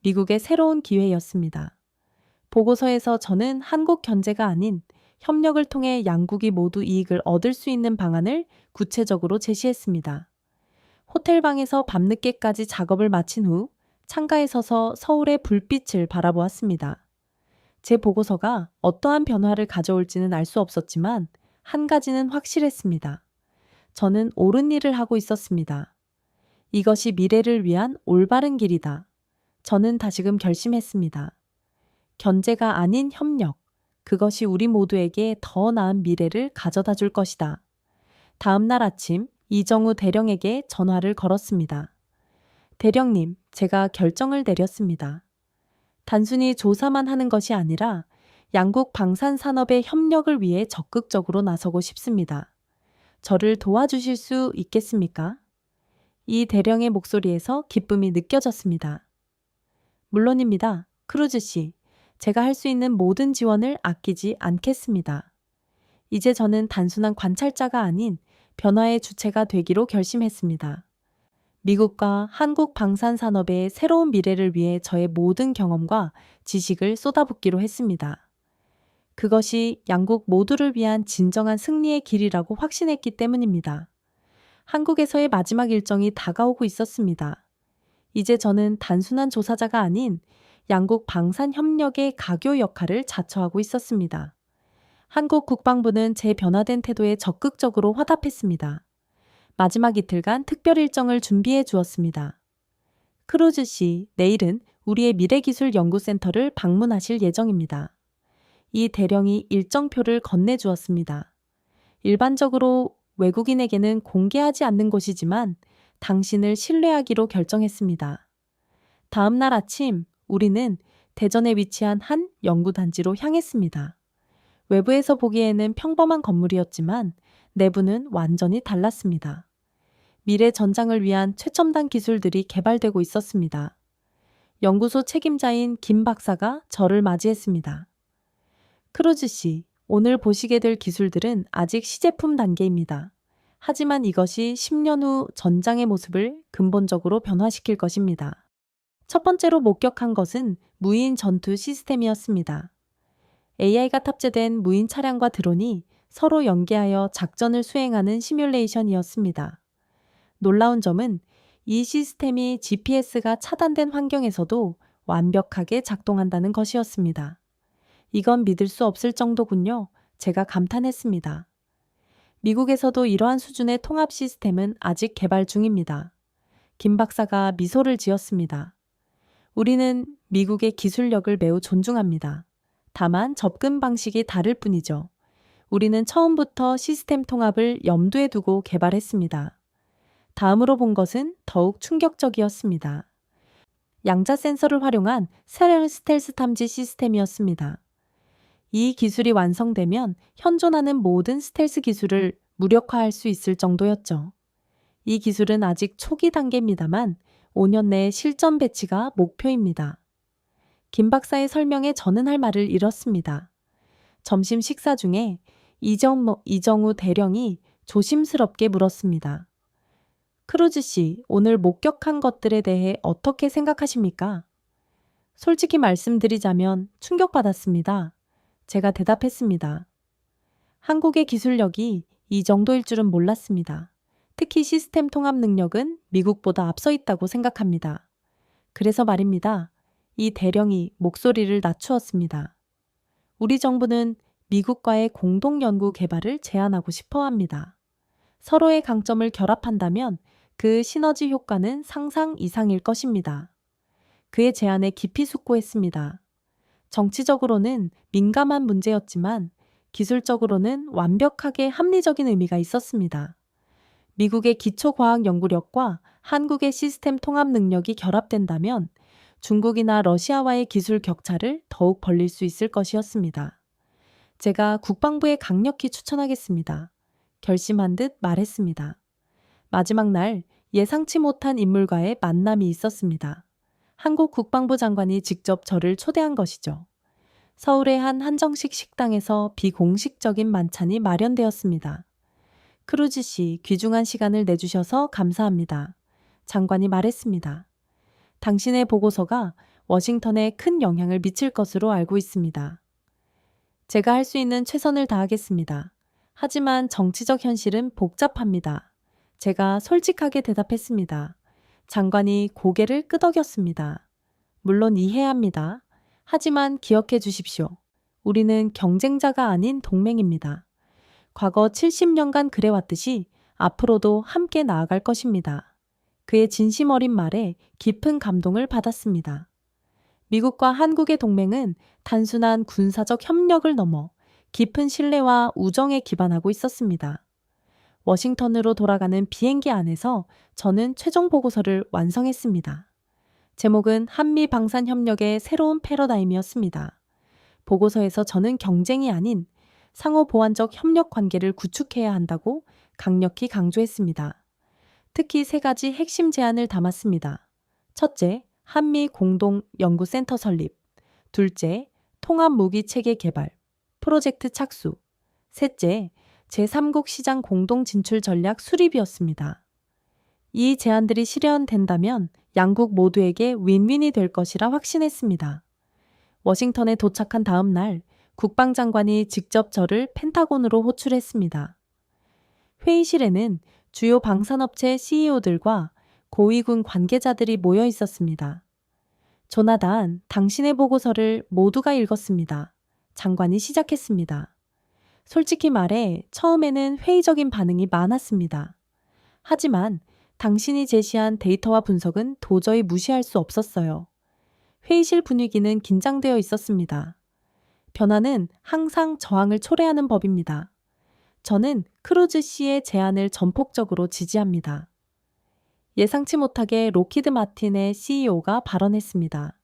미국의 새로운 기회였습니다. 보고서에서 저는 한국 견제가 아닌 협력을 통해 양국이 모두 이익을 얻을 수 있는 방안을 구체적으로 제시했습니다. 호텔방에서 밤늦게까지 작업을 마친 후 창가에 서서 서울의 불빛을 바라보았습니다. 제 보고서가 어떠한 변화를 가져올지는 알 수 없었지만 한 가지는 확실했습니다. 저는 옳은 일을 하고 있었습니다. 이것이 미래를 위한 올바른 길이다. 저는 다시금 결심했습니다. 견제가 아닌 협력, 그것이 우리 모두에게 더 나은 미래를 가져다 줄 것이다. 다음 날 아침 이정우 대령에게 전화를 걸었습니다. 대령님, 제가 결정을 내렸습니다. 단순히 조사만 하는 것이 아니라 양국 방산산업의 협력을 위해 적극적으로 나서고 싶습니다. 저를 도와주실 수 있겠습니까? 이 대령의 목소리에서 기쁨이 느껴졌습니다. 물론입니다. 크루즈 씨, 제가 할 수 있는 모든 지원을 아끼지 않겠습니다. 이제 저는 단순한 관찰자가 아닌 변화의 주체가 되기로 결심했습니다. 미국과 한국 방산산업의 새로운 미래를 위해 저의 모든 경험과 지식을 쏟아붓기로 했습니다. 그것이 양국 모두를 위한 진정한 승리의 길이라고 확신했기 때문입니다. 한국에서의 마지막 일정이 다가오고 있었습니다. 이제 저는 단순한 조사자가 아닌 양국 방산협력의 가교 역할을 자처하고 있었습니다. 한국 국방부는 제 변화된 태도에 적극적으로 화답했습니다. 마지막 이틀간 특별 일정을 준비해 주었습니다. 크루즈 씨, 내일은 우리의 미래기술연구센터를 방문하실 예정입니다. 이 대령이 일정표를 건네주었습니다. 일반적으로 외국인에게는 공개하지 않는 곳이지만 당신을 신뢰하기로 결정했습니다. 다음 날 아침 우리는 대전에 위치한 한 연구단지로 향했습니다. 외부에서 보기에는 평범한 건물이었지만 내부는 완전히 달랐습니다. 미래 전장을 위한 최첨단 기술들이 개발되고 있었습니다. 연구소 책임자인 김 박사가 저를 맞이했습니다. 크루즈 씨, 오늘 보시게 될 기술들은 아직 시제품 단계입니다. 하지만 이것이 10년 후 전장의 모습을 근본적으로 변화시킬 것입니다. 첫 번째로 목격한 것은 무인 전투 시스템이었습니다. AI가 탑재된 무인 차량과 드론이 서로 연계하여 작전을 수행하는 시뮬레이션이었습니다. 놀라운 점은 이 시스템이 GPS가 차단된 환경에서도 완벽하게 작동한다는 것이었습니다. 이건 믿을 수 없을 정도군요. 제가 감탄했습니다. 미국에서도 이러한 수준의 통합 시스템은 아직 개발 중입니다. 김 박사가 미소를 지었습니다. 우리는 미국의 기술력을 매우 존중합니다. 다만 접근 방식이 다를 뿐이죠. 우리는 처음부터 시스템 통합을 염두에 두고 개발했습니다. 다음으로 본 것은 더욱 충격적이었습니다. 양자 센서를 활용한 스텔스 탐지 시스템이었습니다. 이 기술이 완성되면 현존하는 모든 스텔스 기술을 무력화할 수 있을 정도였죠. 이 기술은 아직 초기 단계입니다만 5년 내에 실전 배치가 목표입니다. 김 박사의 설명에 저는 할 말을 잃었습니다. 점심 식사 중에 이정우 대령이 조심스럽게 물었습니다. 크루즈 씨, 오늘 목격한 것들에 대해 어떻게 생각하십니까? 솔직히 말씀드리자면 충격받았습니다. 제가 대답했습니다. 한국의 기술력이 이 정도일 줄은 몰랐습니다. 특히 시스템 통합 능력은 미국보다 앞서 있다고 생각합니다. 그래서 말입니다. 이 대령이 목소리를 낮추었습니다. 우리 정부는 미국과의 공동 연구 개발을 제안하고 싶어 합니다. 서로의 강점을 결합한다면 그 시너지 효과는 상상 이상일 것입니다. 그의 제안에 깊이 숙고했습니다. 정치적으로는 민감한 문제였지만 기술적으로는 완벽하게 합리적인 의미가 있었습니다. 미국의 기초과학 연구력과 한국의 시스템 통합 능력이 결합된다면 중국이나 러시아와의 기술 격차를 더욱 벌릴 수 있을 것이었습니다. 제가 국방부에 강력히 추천하겠습니다. 결심한 듯 말했습니다. 마지막 날 예상치 못한 인물과의 만남이 있었습니다. 한국 국방부 장관이 직접 저를 초대한 것이죠. 서울의 한 한정식 식당에서 비공식적인 만찬이 마련되었습니다. 크루즈 씨, 귀중한 시간을 내주셔서 감사합니다. 장관이 말했습니다. 당신의 보고서가 워싱턴에 큰 영향을 미칠 것으로 알고 있습니다. 제가 할 수 있는 최선을 다하겠습니다. 하지만 정치적 현실은 복잡합니다. 제가 솔직하게 대답했습니다. 장관이 고개를 끄덕였습니다. 물론 이해합니다. 하지만 기억해 주십시오. 우리는 경쟁자가 아닌 동맹입니다. 과거 70년간 그래왔듯이 앞으로도 함께 나아갈 것입니다. 그의 진심 어린 말에 깊은 감동을 받았습니다. 미국과 한국의 동맹은 단순한 군사적 협력을 넘어 깊은 신뢰와 우정에 기반하고 있었습니다. 워싱턴으로 돌아가는 비행기 안에서 저는 최종 보고서를 완성했습니다. 제목은 한미 방산 협력의 새로운 패러다임이었습니다. 보고서에서 저는 경쟁이 아닌 상호 보완적 협력 관계를 구축해야 한다고 강력히 강조했습니다. 특히 세 가지 핵심 제안을 담았습니다. 첫째, 한미 공동 연구센터 설립. 둘째, 통합 무기 체계 개발. 프로젝트 착수. 셋째, 제3국 시장 공동 진출 전략 수립이었습니다. 이 제안들이 실현된다면 양국 모두에게 윈윈이 될 것이라 확신했습니다. 워싱턴에 도착한 다음 날 국방장관이 직접 저를 펜타곤으로 호출했습니다. 회의실에는 주요 방산업체 CEO들과 고위군 관계자들이 모여 있었습니다. 조나단, 당신의 보고서를 모두가 읽었습니다. 장관이 시작했습니다. 솔직히 말해 처음에는 회의적인 반응이 많았습니다. 하지만 당신이 제시한 데이터와 분석은 도저히 무시할 수 없었어요. 회의실 분위기는 긴장되어 있었습니다. 변화는 항상 저항을 초래하는 법입니다. 저는 크루즈 씨의 제안을 전폭적으로 지지합니다. 예상치 못하게 로키드 마틴의 CEO가 발언했습니다.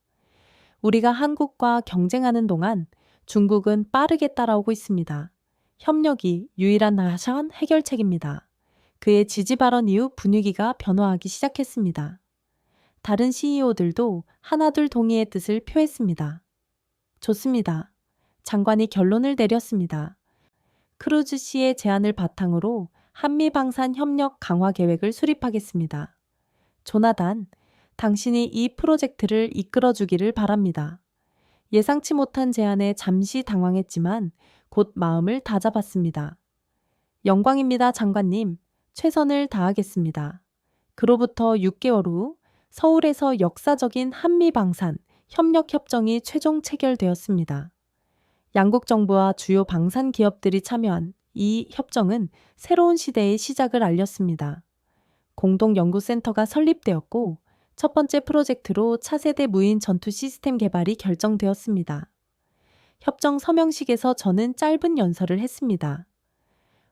우리가 한국과 경쟁하는 동안 중국은 빠르게 따라오고 있습니다. 협력이 유일한 나션 해결책입니다. 그의 지지 발언 이후 분위기가 변화하기 시작했습니다. 다른 CEO들도 하나둘 동의의 뜻을 표했습니다. 좋습니다. 장관이 결론을 내렸습니다. 크루즈 씨의 제안을 바탕으로 한미 방산 협력 강화 계획을 수립하겠습니다. 조나단, 당신이 이 프로젝트를 이끌어주기를 바랍니다. 예상치 못한 제안에 잠시 당황했지만 곧 마음을 다잡았습니다. 영광입니다, 장관님. 최선을 다하겠습니다. 그로부터 6개월 후 서울에서 역사적인 한미 방산 협력 협정이 최종 체결되었습니다. 양국 정부와 주요 방산 기업들이 참여한 이 협정은 새로운 시대의 시작을 알렸습니다. 공동연구센터가 설립되었고 첫 번째 프로젝트로 차세대 무인 전투 시스템 개발이 결정되었습니다. 협정 서명식에서 저는 짧은 연설을 했습니다.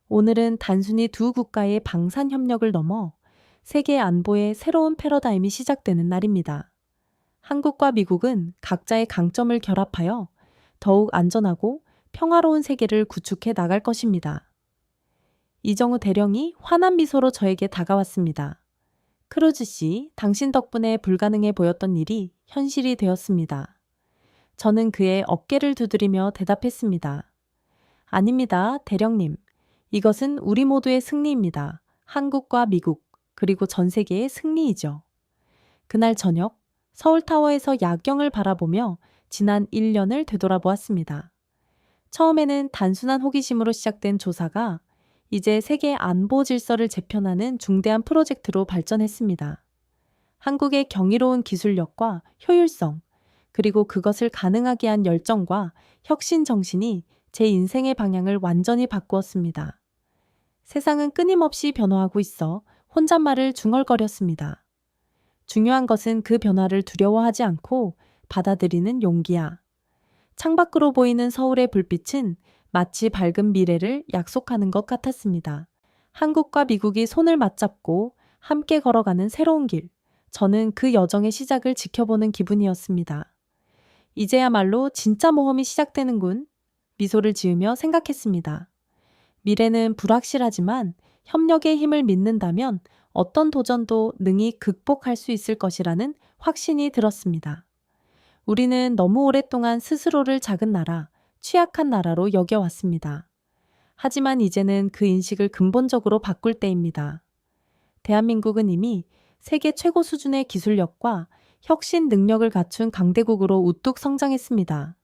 오늘은 단순히 두 국가의 방산 협력을 넘어 세계 안보의 새로운 패러다임이 시작되는 날입니다. 한국과 미국은 각자의 강점을 결합하여 더욱 안전하고 평화로운 세계를 구축해 나갈 것입니다. 이정우 대령이 환한 미소로 저에게 다가왔습니다. 크루즈 씨, 당신 덕분에 불가능해 보였던 일이 현실이 되었습니다. 저는 그의 어깨를 두드리며 대답했습니다. 아닙니다, 대령님. 이것은 우리 모두의 승리입니다. 한국과 미국, 그리고 전 세계의 승리이죠. 그날 저녁, 서울타워에서 야경을 바라보며 지난 1년을 되돌아보았습니다. 처음에는 단순한 호기심으로 시작된 조사가 이제 세계 안보 질서를 재편하는 중대한 프로젝트로 발전했습니다. 한국의 경이로운 기술력과 효율성, 그리고 그것을 가능하게 한 열정과 혁신 정신이 제 인생의 방향을 완전히 바꾸었습니다. 세상은 끊임없이 변화하고 있어 혼잣말을 중얼거렸습니다. 중요한 것은 그 변화를 두려워하지 않고 받아들이는 용기야. 창밖으로 보이는 서울의 불빛은 마치 밝은 미래를 약속하는 것 같았습니다. 한국과 미국이 손을 맞잡고 함께 걸어가는 새로운 길. 저는 그 여정의 시작을 지켜보는 기분이었습니다. 이제야말로 진짜 모험이 시작되는군. 미소를 지으며 생각했습니다. 미래는 불확실하지만 협력의 힘을 믿는다면 어떤 도전도 능히 극복할 수 있을 것이라는 확신이 들었습니다. 우리는 너무 오랫동안 스스로를 작은 나라, 취약한 나라로 여겨왔습니다. 하지만 이제는 그 인식을 근본적으로 바꿀 때입니다. 대한민국은 이미 세계 최고 수준의 기술력과 혁신 능력을 갖춘 강대국으로 우뚝 성장했습니다.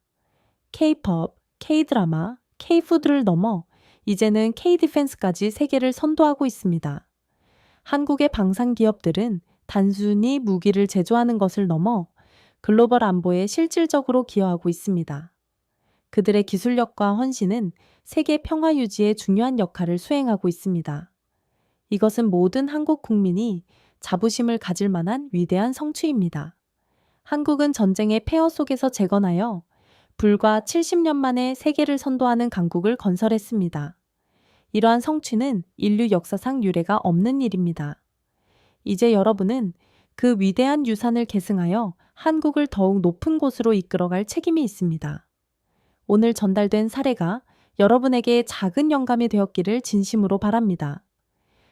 K-POP, K-드라마, K-푸드를 넘어 이제는 K-디펜스까지 세계를 선도하고 있습니다. 한국의 방산 기업들은 단순히 무기를 제조하는 것을 넘어 글로벌 안보에 실질적으로 기여하고 있습니다. 그들의 기술력과 헌신은 세계 평화 유지에 중요한 역할을 수행하고 있습니다. 이것은 모든 한국 국민이 자부심을 가질 만한 위대한 성취입니다. 한국은 전쟁의 폐허 속에서 재건하여 불과 70년 만에 세계를 선도하는 강국을 건설했습니다. 이러한 성취는 인류 역사상 유례가 없는 일입니다. 이제 여러분은 그 위대한 유산을 계승하여 한국을 더욱 높은 곳으로 이끌어갈 책임이 있습니다. 오늘 전달된 사례가 여러분에게 작은 영감이 되었기를 진심으로 바랍니다.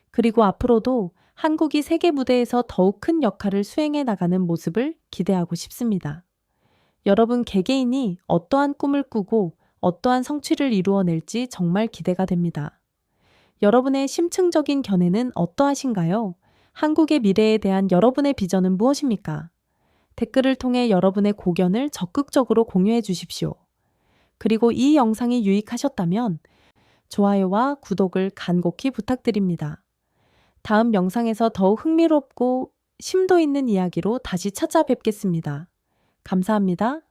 그리고 앞으로도 한국이 세계 무대에서 더욱 큰 역할을 수행해 나가는 모습을 기대하고 싶습니다. 여러분 개개인이 어떠한 꿈을 꾸고 어떠한 성취를 이루어낼지 정말 기대가 됩니다. 여러분의 심층적인 견해는 어떠하신가요? 한국의 미래에 대한 여러분의 비전은 무엇입니까? 댓글을 통해 여러분의 고견을 적극적으로 공유해 주십시오. 그리고 이 영상이 유익하셨다면 좋아요와 구독을 간곡히 부탁드립니다. 다음 영상에서 더욱 흥미롭고 심도 있는 이야기로 다시 찾아뵙겠습니다. 감사합니다.